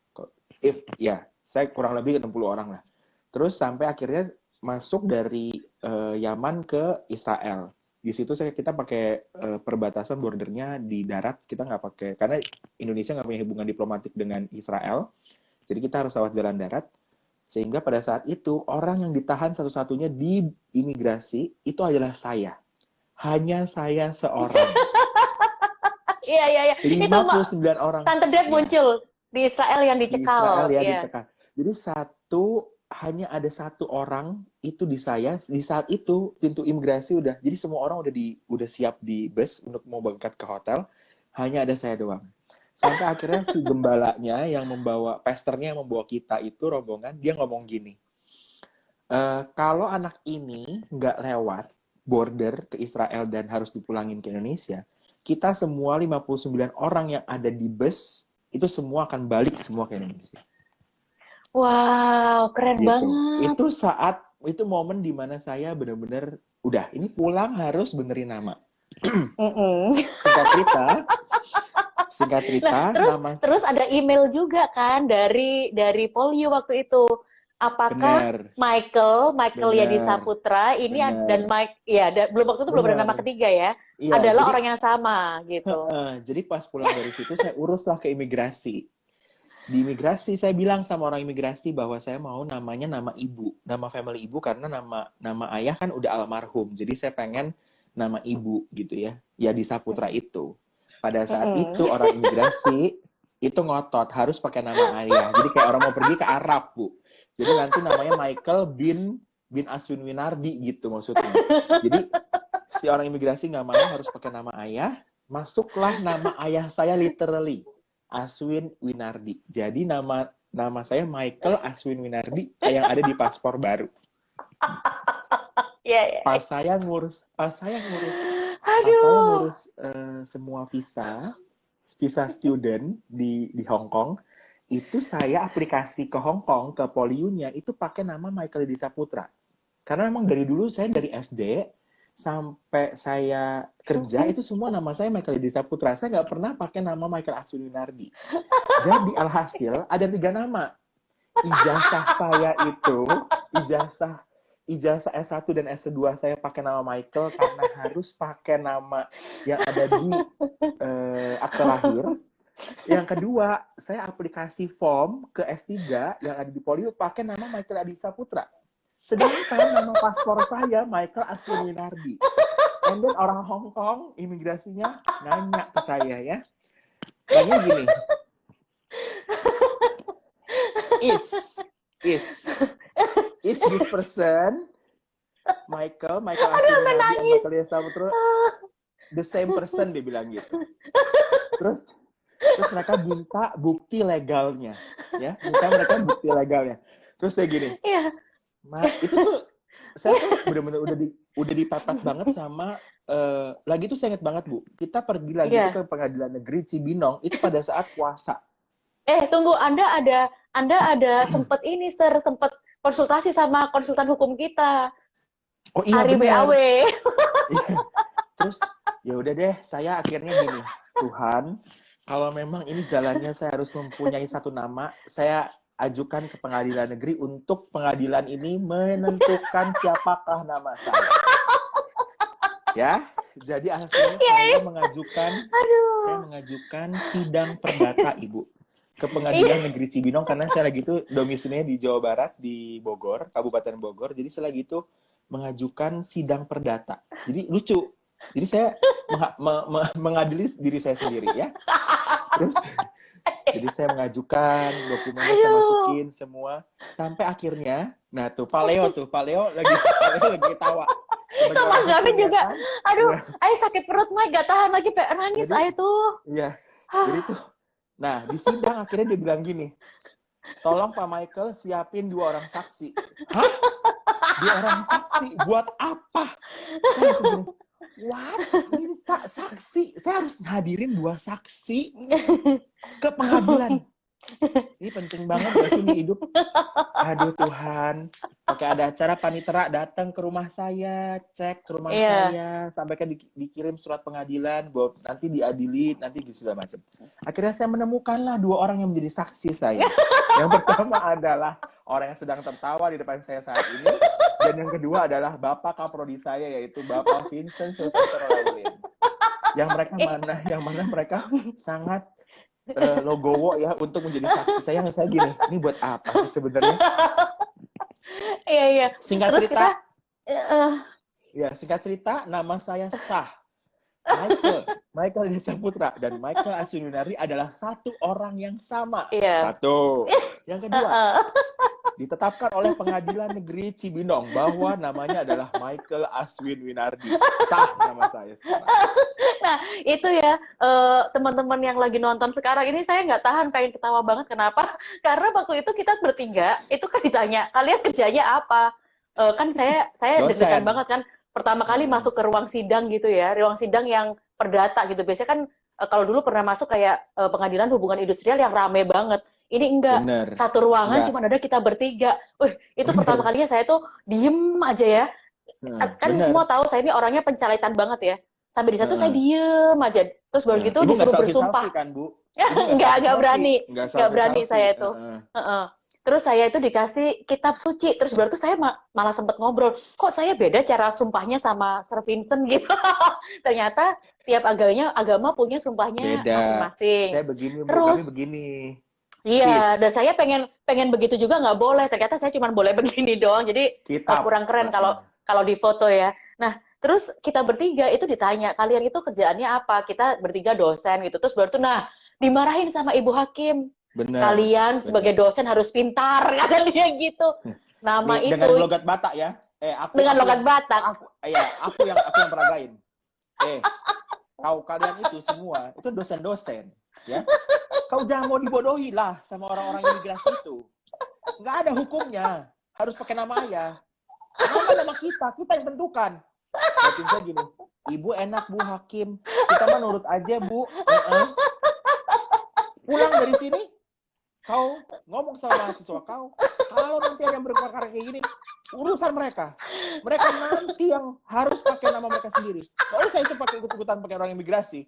Saya kurang lebih 60 orang lah. Terus sampai akhirnya masuk dari Yaman ke Israel. Di situ kita pakai perbatasan bordernya di darat, kita nggak pakai karena Indonesia nggak punya hubungan diplomatik dengan Israel. Jadi kita harus lewat jalan darat, sehingga pada saat itu orang yang ditahan satu-satunya di imigrasi itu adalah saya. Hanya saya seorang. Iya. 59 orang. Tante Deb muncul di Israel yang dicekal. Di Israel ya dicekal. Jadi hanya ada satu orang itu di saya. Di saat itu pintu imigrasi jadi semua orang udah siap di bus untuk mau berangkat ke hotel. Hanya ada saya doang. Sampai akhirnya si gembalanya pesternya yang membawa kita itu rombongan, dia ngomong gini, kalau anak ini nggak lewat border ke Israel dan harus dipulangin ke Indonesia, kita semua 59 orang yang ada di bus, itu semua akan balik semua ke Indonesia. Wow, keren gitu. banget. Itu momen dimana saya benar-benar, udah, ini pulang harus benerin nama. Singkat cerita, terus ada email juga kan dari Polio waktu itu. Apakah Michael Yadi Saputra ini dan Mike belum waktu itu belum ada nama ketiga ya. Adalah orang yang sama gitu. Jadi pas pulang dari situ saya uruslah ke imigrasi. Di imigrasi saya bilang sama orang imigrasi bahwa saya mau namanya nama ibu, nama family ibu karena nama ayah kan udah almarhum. Jadi saya pengen nama ibu gitu ya. Yadi Saputra itu. Pada saat itu orang imigrasi itu ngotot harus pakai nama ayah. Jadi kayak orang mau pergi ke Arab, Bu. Jadi nanti namanya Michael bin Aswin Winardi gitu maksudnya. Jadi si orang imigrasi nggak mau harus pakai nama ayah. masuklah nama ayah saya literally, Aswin Winardi. Jadi nama saya Michael Aswin Winardi yang ada di paspor baru. Iya, iya. Pas saya ngurus Aduh. semua visa student di Hong Kong, itu saya aplikasi ke Hong Kong ke Poliunya itu pakai nama Michael Edi Saputra. Karena memang dari dulu saya dari SD sampai saya kerja itu semua nama saya Michael Edi Saputra. Saya nggak pernah pakai nama Michael Aswin Winardi. Jadi alhasil ada 3 nama. Ijazah saya itu ijazah S1 dan S2 saya pakai nama Michael karena harus pakai nama yang ada di akte lahir. Yang kedua, saya aplikasi form ke S3 yang ada di Polio pakai nama Michael Adi Saputra. Sedangkan nama paspor saya Michael Aswin Winardi. And then orang Hong Kong imigrasinya nanya ke saya ya. Nanya gini. Is this person Michael Aswin Winardi and Michael Edi Saputra the same person, dia bilang gitu. Terus mereka minta bukti legalnya, ya. Bukti legalnya. Terus saya gini, itu tuh saya tuh benar-benar udah dipepet banget sama lagi tuh saya ingat banget Bu, kita pergi lagi tuh ke pengadilan negeri Cibinong itu pada saat puasa. Tunggu, Anda ada sempat sempat konsultasi sama konsultan hukum kita. Oh iya, Hari benar. BAW. Terus ya udah deh, saya akhirnya gini, Tuhan, kalau memang ini jalannya saya harus mempunyai satu nama, saya ajukan ke pengadilan negeri untuk pengadilan ini menentukan siapakah nama saya. Ya, jadi akhirnya saya mengajukan sidang perdata, Ibu, ke pengadilan negeri Cibinong karena saya lagi itu domisilinya di Jawa Barat, di Bogor, Kabupaten Bogor. Jadi saya lagi itu mengajukan sidang perdata. Jadi lucu. Jadi saya mengadili diri saya sendiri ya. Terus jadi saya mengajukan dokumennya, saya masukin semua sampai akhirnya, nah tuh Pak Leo lagi ketawa. Tuh Mas Gavin juga, aduh, ayo sakit perut Mike, gak tahan lagi nangis ayo tuh. Iya, jadi tuh, nah di sidang akhirnya dia bilang gini, tolong Pak Michael siapin 2 orang saksi. Hah? 2 orang saksi buat apa? Saya segini, what? Minta saksi? Saya harus hadirin 2 saksi ke pengadilan. Ini penting banget gak sih di hidup? Aduh Tuhan. Oke, ada acara panitera datang ke rumah saya, cek ke rumah saya, sampai kan dikirim surat pengadilan, bahwa nanti diadili, nanti segala macam. Akhirnya saya menemukanlah 2 orang yang menjadi saksi saya. Yang pertama adalah orang yang sedang tertawa di depan saya saat ini, dan yang kedua adalah Bapak Kaprodi saya, yaitu Bapak Vincent Sylvester Laulin. Yang mana mereka sangat logowo ya untuk menjadi saksi. Saya gini, ini buat apa sih sebenarnya? Iya. Singkat cerita, nama saya sah. Michael Edi Saputra dan Michael Aswin Winardi adalah satu orang yang sama. Satu. Yang kedua, ditetapkan oleh Pengadilan Negeri Cibinong bahwa namanya adalah Michael Aswin Winardi. Sah nama saya sekarang. Nah, itu ya, teman-teman yang lagi nonton sekarang ini, saya nggak tahan, pengen ketawa banget. Kenapa? Karena waktu itu kita bertiga, itu kan ditanya, kalian kerjanya apa? Kan saya deg-degan banget kan, pertama kali masuk ke ruang sidang gitu ya, ruang sidang yang perdata gitu. Biasanya kan, kalau dulu pernah masuk kayak pengadilan hubungan industrial yang rame banget. Ini enggak, satu ruangan cuma ada kita bertiga. Itu pertama kalinya saya tuh diem aja ya. Kan semua tahu saya ini orangnya pencaletan banget ya. Sampai di satu saya diem aja, terus baru gitu disuruh bersumpah. Kan, Bu? Nggak berani saya itu. Terus saya itu dikasih kitab suci, terus baru tuh saya malah sempat ngobrol, kok saya beda cara sumpahnya sama Sir Vincent gitu. Ternyata tiap agama punya sumpahnya masing-masing. Saya begini, terus kami begini. Iya, dan saya pengen begitu juga nggak boleh. Ternyata saya cuma boleh begini doang, jadi kurang keren kalau di foto ya. Nah, terus kita bertiga itu ditanya, kalian itu kerjaannya apa? Kita bertiga dosen gitu. Terus baru tuh, dimarahin sama Ibu Hakim. Kalian sebagai dosen harus pintar, kata dia gitu. Nama itu dengan logat Batak ya. Dengan logat Batak. Aku yang peragain. Kau kalian itu semua itu dosen-dosen, ya. Kau jangan mau dibodohi lah sama orang-orang imigrasi itu. Nggak ada hukumnya. Harus pakai nama ayah. Nama kita yang tentukan. Jawabin saya gini, Ibu enak Bu Hakim, kita mah nurut aja Bu. Pulang dari sini, kau ngomong sama mahasiswa kau, kalau nanti ada yang berperkara kayak gini, urusan mereka. Mereka nanti yang harus pakai nama mereka sendiri. Nggak usah itu pakai ikut-ikutan pakai orang imigrasi.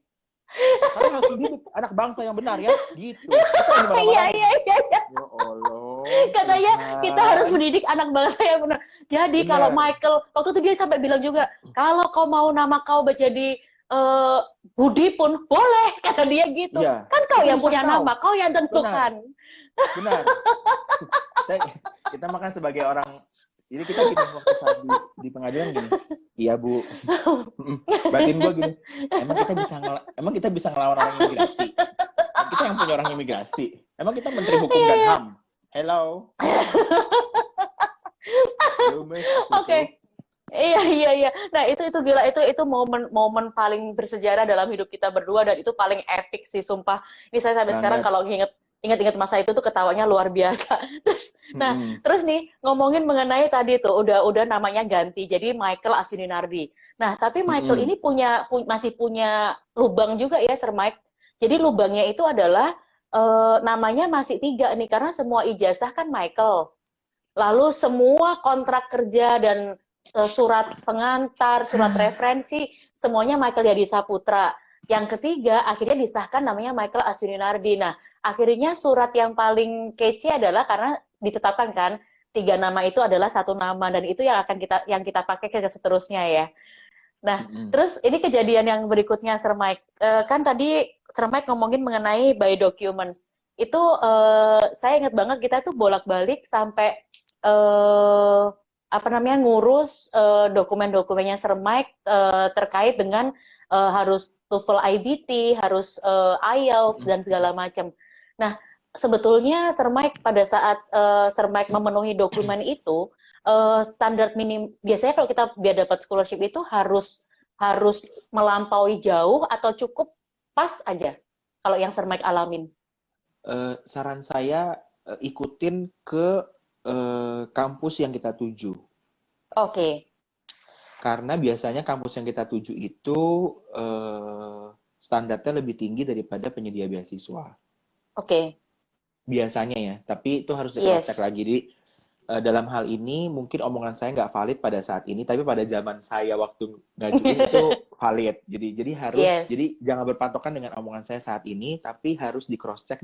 Karena harus dididik anak bangsa yang benar ya, gitu. Iya. Ya Allah. Katanya Tuhan. kita harus mendidik anak bangsa yang benar. Jadi Benar. kalau Michael, waktu itu dia sampai bilang juga, kalau kau mau nama kau jadi Budi pun boleh, kata dia gitu. Iya. Kan kau Itu yang punya urusan kau. nama, kau yang tentukan. Benar. Kita makan sebagai orang, jadi kita gini waktu saat di pengadilan gini, iya Bu, batin gue gini, emang kita bisa ngelawan orang imigrasi? Kita yang punya orang imigrasi, emang kita Menteri Hukum dan HAM? Hello. Oke. Iya. Nah, itu gila, itu momen paling bersejarah dalam hidup kita berdua, dan itu paling epic sih, sumpah. Ini saya sampai sekarang kalau ingat masa itu tuh ketawanya luar biasa. Terus nih ngomongin mengenai tadi tuh udah namanya ganti jadi Michael Asuninardi. Nah, tapi Michael ini masih punya lubang juga ya, Sir Mike. Jadi lubangnya itu adalah namanya masih 3 nih, karena semua ijazah kan Michael. Lalu semua kontrak kerja dan surat pengantar, surat referensi, semuanya Michael Yadi Saputra. Yang ketiga, akhirnya disahkan namanya Michael Asuninardi. Nah, akhirnya surat yang paling kece adalah karena ditetapkan kan 3 nama itu adalah 1 nama, dan itu yang akan kita pakai ke seterusnya ya. Nah, terus ini kejadian yang berikutnya, Sir Mike. Kan tadi Sir Mike ngomongin mengenai by documents. Itu saya ingat banget kita tuh bolak-balik sampai ngurus dokumen-dokumennya Sir Mike terkait dengan harus TOEFL IBT, harus IELTS dan segala macam. Nah, sebetulnya Sir Mike pada saat Sir Mike memenuhi dokumen itu standar minim, biasanya kalau kita biar dapat scholarship itu harus melampaui jauh atau cukup pas aja kalau yang Sir Mike alamin? Saran saya ikutin ke kampus yang kita tuju. Oke. Karena biasanya kampus yang kita tuju itu standarnya lebih tinggi daripada penyedia beasiswa. Oke. Biasanya ya, tapi itu harus dicek lagi. Jadi dalam hal ini mungkin omongan saya nggak valid pada saat ini, tapi pada zaman saya waktu ngajuin itu valid. Jadi harus, jadi jangan berpatokan dengan omongan saya saat ini, tapi harus di cross check.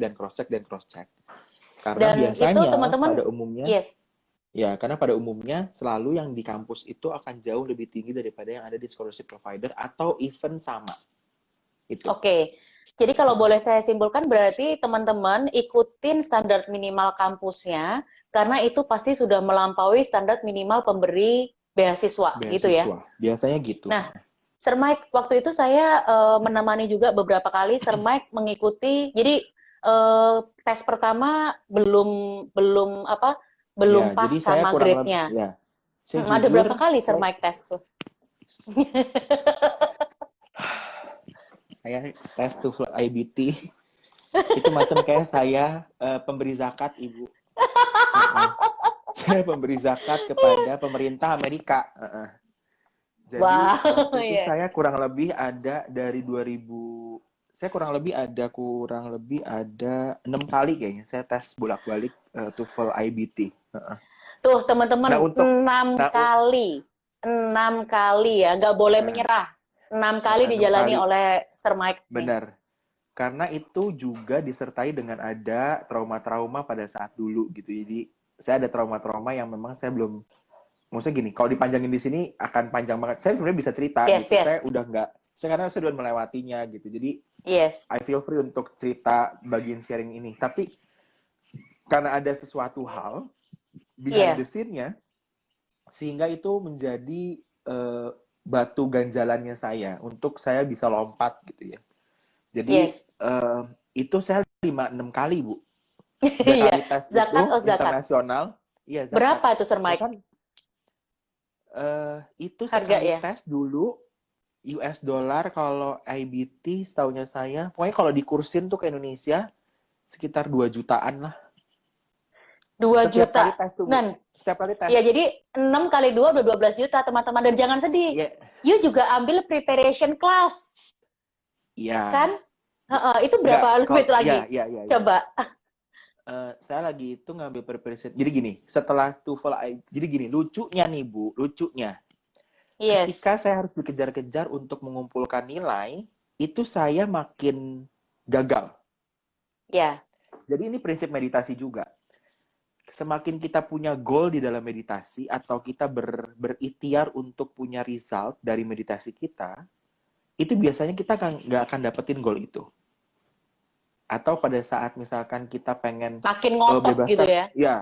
Karena dan biasanya itu, teman-teman, pada umumnya, ya karena pada umumnya selalu yang di kampus itu akan jauh lebih tinggi daripada yang ada di scholarship provider atau even sama. Itu. Oke. Jadi kalau boleh saya simpulkan, berarti teman-teman ikutin standar minimal kampusnya, karena itu pasti sudah melampaui standar minimal pemberi beasiswa, gitu ya? Biasanya gitu. Nah, Sir Mike, waktu itu saya menemani juga beberapa kali Sir Mike mengikuti, jadi tes pertama belum pas sama grade-nya. Ada berapa kali Sir Mike tes tuh? Saya tes TOEFL IBT itu macam kayak saya pemberi zakat, Ibu. Saya pemberi zakat kepada pemerintah Amerika. Jadi waktu itu saya kurang lebih ada dari 2000, saya kurang lebih ada 6 kali kayaknya saya tes bolak-balik TOEFL IBT. Tuh teman-teman, 6 kali ya, nggak boleh menyerah. 6 kali dijalani oleh Sir Mike. Benar. Karena itu juga disertai dengan ada trauma-trauma pada saat dulu gitu. Jadi saya ada trauma-trauma yang memang saya belum, maksudnya gini, kalau dipanjangin di sini akan panjang banget. Saya sebenarnya bisa cerita gitu. Saya udah nggak, karena saya udah melewatinya gitu. Jadi I feel free untuk cerita bagian sharing ini. Tapi karena ada sesuatu hal behind the scene-nya, sehingga itu menjadi batu ganjalannya saya untuk saya bisa lompat gitu ya. Jadi itu saya 5-6 kali, Bu. Tes zakat itu zakat internasional. Iya, zakat. Berapa itu Sir Mike? Itu harga sekali ya? tes dulu US dollar kalau IBT setahunya saya, pokoknya kalau dikursin tuh ke Indonesia sekitar 2 jutaan lah. 2 Setiap kali juta. tes tuh, Bu. Nan, Setiap kali ya tes. jadi 6 kali 2 udah 12 juta teman-teman. Dan jangan sedih, Iya, you juga ambil preparation class, iya. kan? Itu Enggak, berapa kalau duit lagi? iya, iya, iya, iya. Coba. Saya lagi itu ngambil preparation. Jadi gini, setelah TOEFL, jadi gini, lucunya nih Bu, lucunya. Yes, Ketika saya harus dikejar-kejar untuk mengumpulkan nilai, itu saya makin gagal. ya. Jadi ini prinsip meditasi juga. Semakin kita punya goal di dalam meditasi atau kita berikhtiar untuk punya result dari meditasi kita, itu biasanya kita nggak akan dapetin goal itu. Atau pada saat misalkan kita pengen Makin ngotot gitu bebaskan, ya. ya,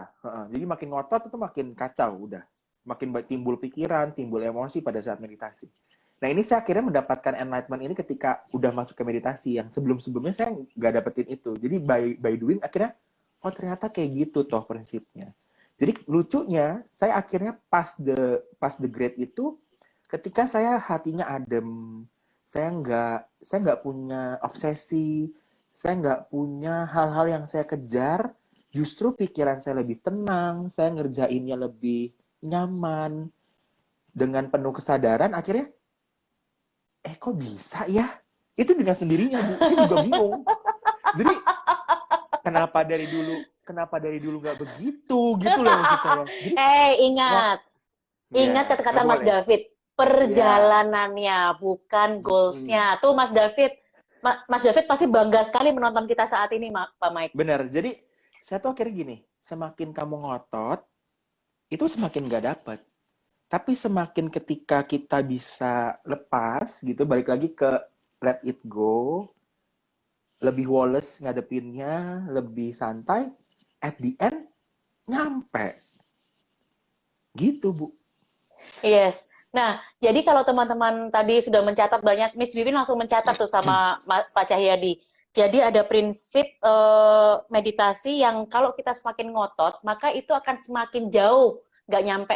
jadi makin ngotot itu makin kacau udah, makin timbul pikiran, timbul emosi pada saat meditasi. Nah ini saya akhirnya mendapatkan enlightenment ini ketika udah masuk ke meditasi yang sebelum-sebelumnya saya nggak dapetin itu. Jadi by doing akhirnya, oh ternyata kayak gitu toh prinsipnya. Jadi lucunya saya akhirnya pas the grade itu ketika saya hatinya adem, saya nggak punya obsesi, saya nggak punya hal-hal yang saya kejar, justru pikiran saya lebih tenang, saya ngerjainnya lebih nyaman, dengan penuh kesadaran, akhirnya, kok bisa ya? Itu dengan sendirinya, Bu. Saya juga bingung. Jadi, kenapa dari dulu nggak begitu, gitu loh maksud saya. Jadi, Ingat. Ingat ya, kata-kata nggak Mas boleh. David, Ya, perjalanannya, bukan goals-nya. Tuh Mas David, Mas David pasti bangga sekali menonton kita saat ini, Pak Mike. benar. Jadi, saya tuh akhirnya gini, semakin kamu ngotot, itu semakin nggak dapet. Tapi semakin ketika kita bisa lepas gitu, balik lagi ke let it go, lebih woles ngadepinnya, lebih santai, at the end nyampe. Gitu, Bu. Yes. Nah, jadi kalau teman-teman tadi sudah mencatat banyak, Miss Bibin langsung mencatat tuh sama Pak Cahyadi. Jadi ada prinsip meditasi yang kalau kita semakin ngotot, maka itu akan semakin jauh, nggak nyampe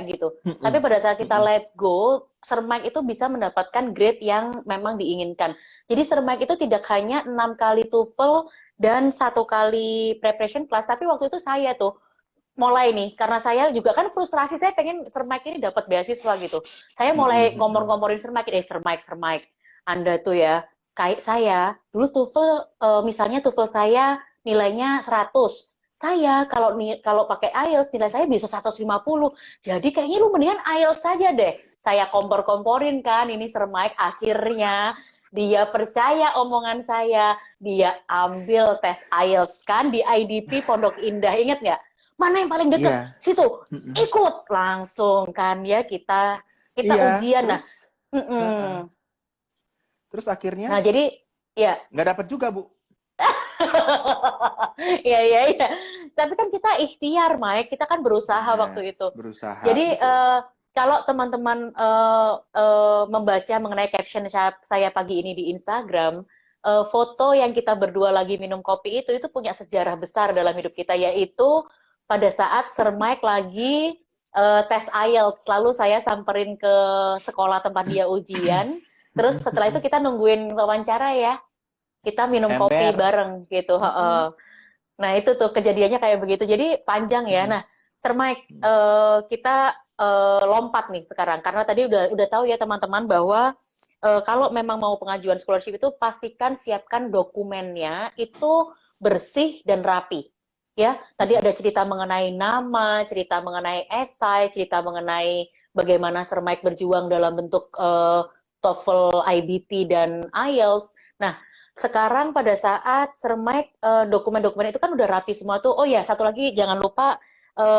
gitu. Tapi pada saat kita let go, Sermaik itu bisa mendapatkan grade yang memang diinginkan. Jadi Sermaik itu tidak hanya 6 kali TOEFL dan 1 kali preparation class, tapi waktu itu saya tuh mulai nih, karena saya juga kan frustrasi, saya pengen Sermaik ini dapat beasiswa gitu. Saya mulai ngomor-ngomorin Sermaik, Sermaik, Anda tuh ya, kayak saya, dulu TOEFL, misalnya TOEFL saya nilainya 100. Saya kalau pakai IELTS nilai saya bisa 150. Jadi kayaknya lu mendingan IELTS saja deh. Saya kompor-komporin kan, ini Sermaik, akhirnya dia percaya omongan saya, dia ambil tes IELTS kan di IDP Pondok Indah, inget nggak? Mana yang paling deket? Iya. Situ. Ikut langsung kan ya kita Iya, ujian. Nah, terus terus akhirnya nah jadi ya nggak dapat juga, Bu. ya ya ya. Tapi kan kita ikhtiar, Mike. Kita kan berusaha Benar, waktu itu. berusaha, Jadi betul. kalau teman-teman membaca mengenai caption saya pagi ini di Instagram, foto yang kita berdua lagi minum kopi itu punya sejarah besar dalam hidup kita, yaitu pada saat Sir Mike lagi tes IELTS. Lalu saya samperin ke sekolah tempat dia ujian. Terus setelah itu kita nungguin wawancara ya. Kita minum kopi Ember. bareng gitu. Nah itu tuh kejadiannya kayak begitu. Jadi panjang ya. Nah, Sir Mike, kita lompat nih sekarang karena tadi udah tahu ya teman-teman bahwa kalau memang mau pengajuan scholarship itu pastikan siapkan dokumennya itu bersih dan rapi. Ya, tadi ada cerita mengenai nama, cerita mengenai esai, cerita mengenai bagaimana Sir Mike berjuang dalam bentuk TOEFL, IBT dan IELTS. Nah, sekarang pada saat Sir Mike dokumen-dokumen itu kan udah rapi semua tuh. Oh ya, satu lagi jangan lupa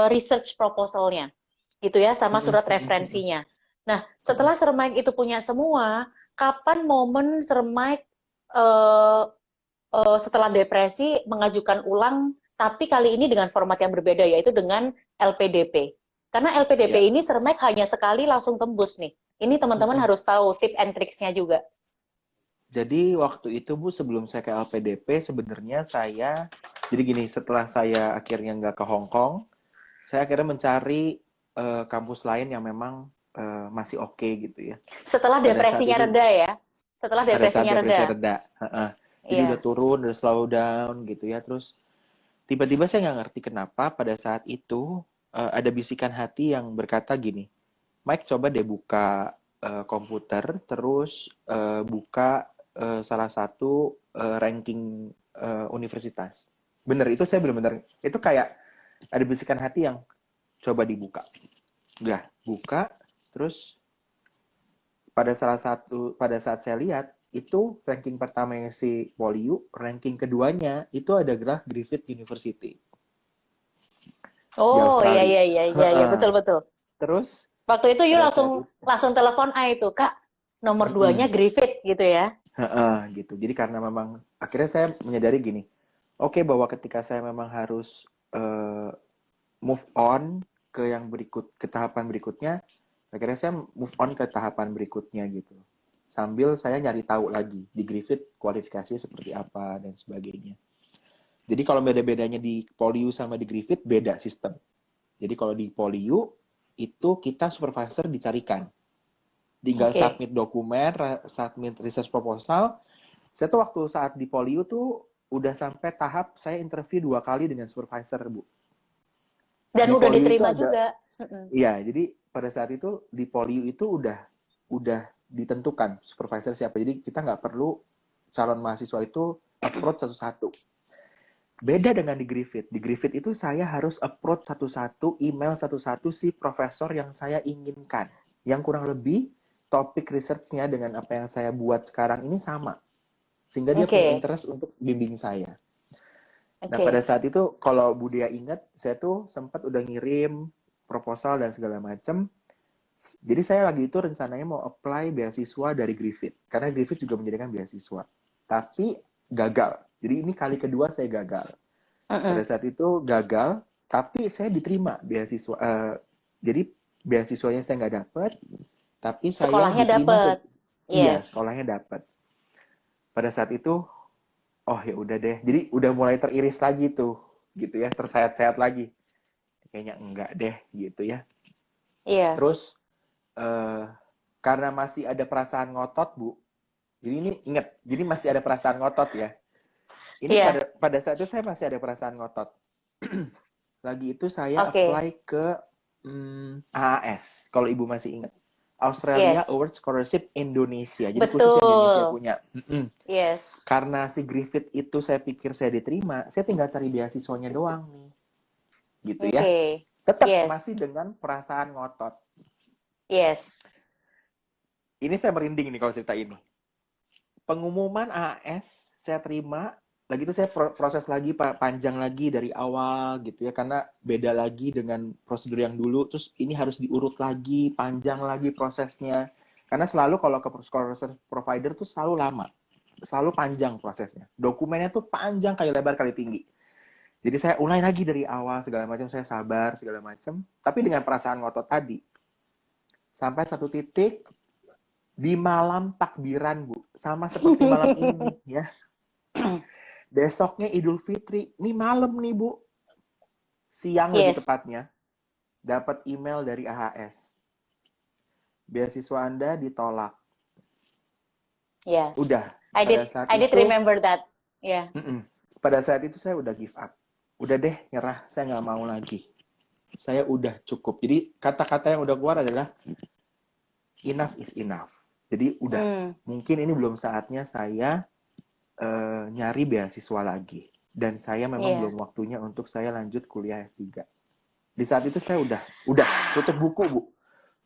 research proposalnya. Gitu ya, sama surat referensinya. Nah, setelah Sir Mike itu punya semua, kapan momen Sir Mike setelah depresi mengajukan ulang, tapi kali ini dengan format yang berbeda, yaitu dengan LPDP. Karena LPDP Ya, ini Sir Mike hanya sekali langsung tembus nih. Ini teman-teman harus tahu tip and tricksnya juga. jadi waktu itu, Bu, sebelum saya ke LPDP, sebenarnya jadi gini, setelah saya akhirnya nggak ke Hong Kong, saya akhirnya mencari kampus lain yang memang masih oke gitu ya. Setelah Pada saat depresinya itu, reda ya. Setelah pada saat depresinya depresi reda. reda, heeh. Jadi udah Iya. turun, udah slow down gitu ya. Terus tiba-tiba saya nggak ngerti kenapa pada saat itu ada bisikan hati yang berkata gini, Mike coba deh buka komputer, terus buka salah satu ranking universitas. Bener, itu saya bener-bener, itu kayak ada bisikan hati yang coba dibuka. Udah, buka, terus pada saat saya lihat, itu ranking pertamanya si Poliu, ranking keduanya itu adalah Griffith University di Oh, iya Australia. iya iya iya iya, betul betul. Terus Waktu itu you pada langsung saat itu, langsung telepon A itu, Kak, nomor duanya Griffith gitu ya. gitu. Jadi karena memang akhirnya saya menyadari gini, oke, bahwa ketika saya memang harus move on ke yang berikut, ke tahapan berikutnya, akhirnya saya move on ke tahapan berikutnya gitu. Sambil saya nyari tahu lagi di Griffith kualifikasinya seperti apa dan sebagainya. Jadi kalau beda-bedanya di Poliu sama di Griffith beda sistem. Jadi kalau di Poliu itu kita supervisor dicarikan. Tinggal Oke. submit dokumen, submit research proposal. Saya tuh waktu saat di Poliu tuh udah sampai tahap saya interview 2 kali dengan supervisor, Bu. Dan Di udah Poliu itu diterima ada, juga. Mm-mm. iya, jadi pada saat itu di Poliu itu udah ditentukan supervisor siapa. Jadi kita nggak perlu calon mahasiswa itu approach satu-satu. Beda dengan di Griffith. Di Griffith itu saya harus approach satu-satu, email satu-satu si profesor yang saya inginkan. Yang kurang lebih topik research-nya dengan apa yang saya buat sekarang ini sama. Sehingga dia punya Oke. interest untuk bimbing saya. Nah, pada Oke. saat itu, kalau Bu Dia ingat, saya tuh sempat udah ngirim proposal dan segala macam. Jadi saya lagi itu rencananya mau apply beasiswa dari Griffith. Karena Griffith juga menyediakan beasiswa. Tapi gagal. Jadi ini kali kedua saya gagal. Pada Mm-mm. saat itu gagal, tapi saya diterima beasiswa. Jadi beasiswanya saya nggak dapat, tapi saya Sekolahnya diterima dapet. iya, Yes. sekolahnya dapat. Pada saat itu, oh ya udah deh. Jadi udah mulai teriris lagi tuh, gitu ya, tersayat-sayat lagi. Kayaknya enggak deh, gitu ya. Iya. Terus eh, karena masih ada perasaan ngotot, Bu. Jadi ini ingat, jadi masih ada perasaan ngotot ya. Ini Iya. pada saat itu saya masih ada perasaan ngotot. Lagi itu saya Oke. apply ke AAS, kalau Ibu masih ingat. Australia Yes. Award Scholarship Indonesia. Jadi khusus yang di Indonesia Betul. punya. Yes. Karena si Griffith itu saya pikir saya diterima, saya tinggal cari beasiswanya doang nih. Gitu ya. Oke. Tetap Yes. masih dengan perasaan ngotot. Yes. Ini saya merinding nih kalau cerita ini. Pengumuman AAS saya terima, lagi itu saya proses lagi panjang lagi dari awal gitu ya, karena beda lagi dengan prosedur yang dulu. Terus ini harus diurut lagi, panjang lagi prosesnya, karena selalu kalau ke scholarship provider tuh selalu lama, selalu panjang prosesnya, dokumennya tuh panjang kali lebar kali tinggi. Jadi saya ulang lagi dari awal segala macam, saya sabar segala macam, tapi dengan perasaan ngotot tadi. Sampai satu titik di malam takbiran, Bu, sama seperti malam ini ya. Besoknya Idul Fitri, ini malam nih, Bu, siang lebih Yes. tepatnya, dapat email dari AHS. Beasiswa Anda ditolak. Yeah. Udah, I pada did saat I did itu, remember that. Yeah. pada saat itu saya udah give up. Udah deh, nyerah, saya nggak mau lagi. Saya udah cukup. Jadi kata-kata yang udah keluar adalah enough is enough. Jadi udah, mungkin ini belum saatnya saya nyari beasiswa lagi. Dan saya memang Yeah. belum waktunya untuk saya lanjut kuliah S3. Di saat itu saya udah tutup buku, Bu.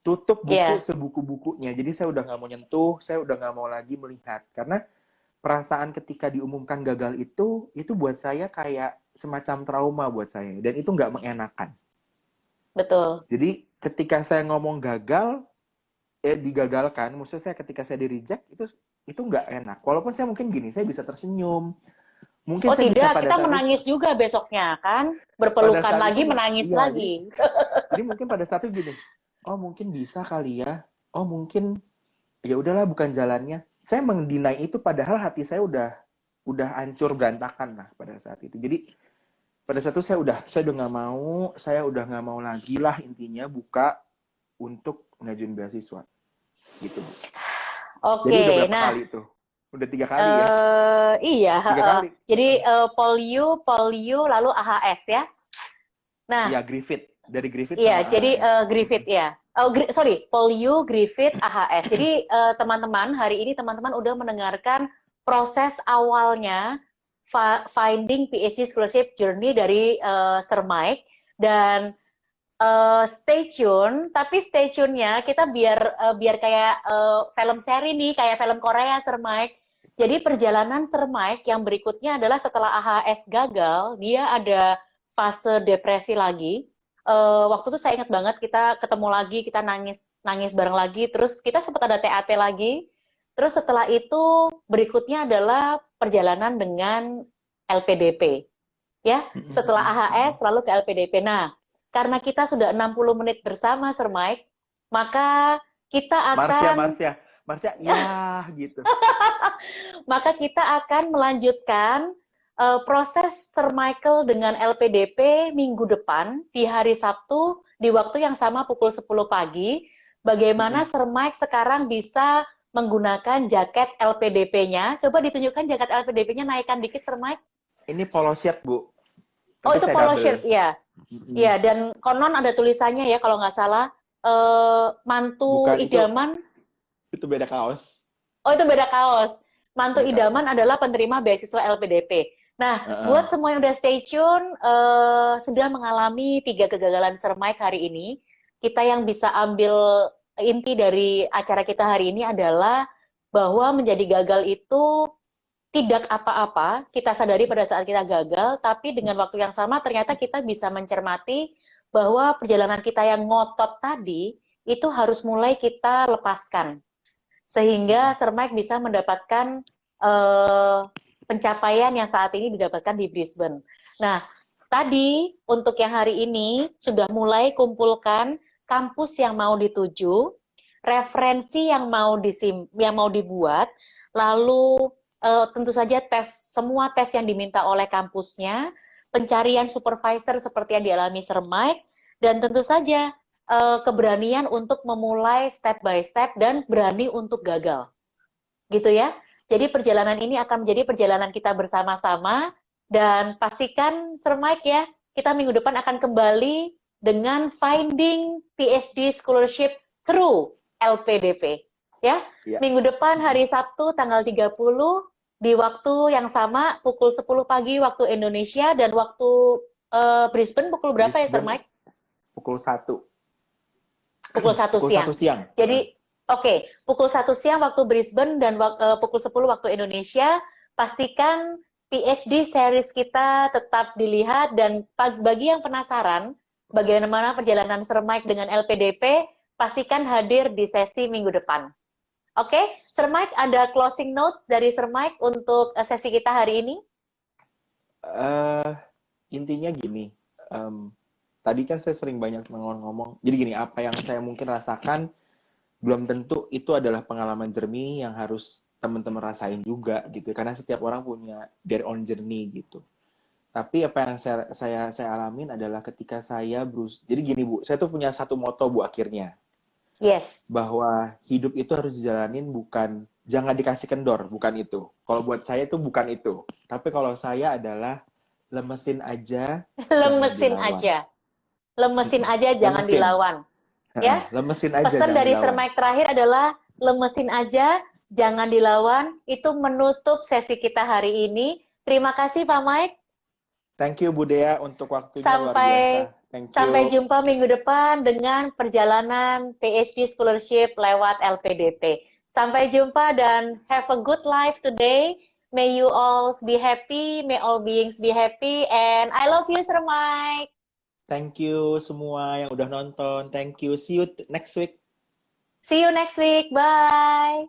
Tutup buku Yeah. sebuku-bukunya. Jadi saya udah nggak mau nyentuh, saya udah nggak mau lagi melihat. Karena perasaan ketika diumumkan gagal itu buat saya kayak semacam trauma buat saya. Dan itu nggak mengenakan. Betul. Jadi ketika saya ngomong gagal, digagalkan, maksudnya saya ketika saya di reject, itu nggak enak. Walaupun saya mungkin gini, saya bisa tersenyum. Mungkin Oh saya bisa tidak, pada kita saat itu, menangis juga besoknya kan? pada Berpelukan saat itu lagi, menangis iya, lagi. jadi mungkin pada saat itu gini, oh mungkin bisa kali ya, oh mungkin ya udahlah bukan jalannya. Saya mendinai itu padahal hati saya udah hancur berantakan lah pada saat itu. Jadi pada saat itu saya udah nggak mau, saya udah nggak mau lagi lah intinya buka untuk ngajuin beasiswa gitu Bu. Oke, Jadi udah berapa nah, kali tuh? Udah 3 kali ya? iya, 3 kali. jadi Polyu, lalu AHS ya. Nah, Iya, Griffith. Dari Griffith iya, sama jadi AHS. Griffith ya. Oh, sorry, Polyu, Griffith, AHS. Jadi teman-teman, hari ini teman-teman udah mendengarkan proses awalnya finding PhD scholarship journey dari Sir Mike, dan stay tune. Tapi stay tune-nya kita biar kayak film seri nih, kayak film Korea, Sir Mike. Jadi perjalanan Sir Mike yang berikutnya adalah setelah AHS gagal, dia ada fase depresi lagi. Waktu itu saya ingat banget, kita ketemu lagi, kita nangis bareng lagi, terus kita sempat ada TAT lagi. Terus setelah itu berikutnya adalah perjalanan dengan LPDP. Ya, setelah AHS lalu ke LPDP. Nah, karena kita sudah 60 menit bersama Sir Mike, maka kita akan Marsha, ya gitu. maka kita akan melanjutkan proses Sir Michael dengan LPDP minggu depan di hari Sabtu di waktu yang sama pukul 10 pagi. Bagaimana Sir Mike sekarang bisa menggunakan jaket LPDP-nya? Coba ditunjukkan jaket LPDP-nya, naikkan dikit Sir Mike. Ini polo shirt, Bu. Oh, Tapi itu saya polo double. shirt, ya. Ya, dan konon ada tulisannya ya kalau nggak salah, mantu Bukan, idaman. Itu beda kaos. Oh, itu beda kaos. Mantu Beda idaman kaos. adalah penerima beasiswa LPDP. Nah, buat semua yang udah stay tune, sudah mengalami 3 kegagalan Sir Mike hari ini, kita yang bisa ambil inti dari acara kita hari ini adalah bahwa menjadi gagal itu tidak apa-apa, kita sadari pada saat kita gagal, tapi dengan waktu yang sama ternyata kita bisa mencermati bahwa perjalanan kita yang ngotot tadi, itu harus mulai kita lepaskan. Sehingga Sir Mike bisa mendapatkan pencapaian yang saat ini didapatkan di Brisbane. Nah, tadi untuk yang hari ini sudah mulai kumpulkan kampus yang mau dituju, referensi yang mau dibuat, lalu tentu saja semua tes yang diminta oleh kampusnya, pencarian supervisor seperti yang dialami Sir Mike, dan tentu saja keberanian untuk memulai step by step dan berani untuk gagal. Gitu ya. Jadi perjalanan ini akan menjadi perjalanan kita bersama-sama, dan pastikan Sir Mike ya, kita minggu depan akan kembali dengan finding PhD scholarship through LPDP. Ya, minggu depan hari Sabtu tanggal 30 di waktu yang sama pukul 10 pagi waktu Indonesia, dan waktu Brisbane pukul berapa ya Sir Mike? Pukul 1. Pukul 1 siang. Jadi pukul 1 siang waktu Brisbane dan pukul 10 waktu Indonesia. Pastikan PhD series kita tetap dilihat, dan bagi yang penasaran bagaimana perjalanan Sir Mike dengan LPDP, pastikan hadir di sesi minggu depan. Oke, Sir Mike, ada closing notes dari Sir Mike untuk sesi kita hari ini? Intinya gini, tadi kan saya sering banyak ngomong, jadi gini, apa yang saya mungkin rasakan, belum tentu itu adalah pengalaman journey yang harus teman-teman rasain juga gitu, karena setiap orang punya their own journey gitu. Tapi apa yang saya alamin adalah ketika saya jadi gini Bu, saya tuh punya satu moto Bu akhirnya. Yes. Bahwa hidup itu harus dijalanin, bukan jangan dikasih kendor, bukan itu. Kalau buat saya itu bukan itu. Tapi kalau saya adalah lemesin aja. Lemesin aja, jangan dilawan. Ya. Lemesin aja. Pesan dari Sir Mike terakhir adalah lemesin aja, jangan dilawan. Itu menutup sesi kita hari ini. Terima kasih Pak Mike. Thank you Bu Dea untuk waktunya luar biasa. Sampai jumpa minggu depan dengan perjalanan PhD Scholarship lewat LPDP. Sampai jumpa dan have a good life today. May you all be happy, may all beings be happy, and I love you Sir Mike. Thank you semua yang udah nonton. Thank you. See you next week. See you next week. Bye.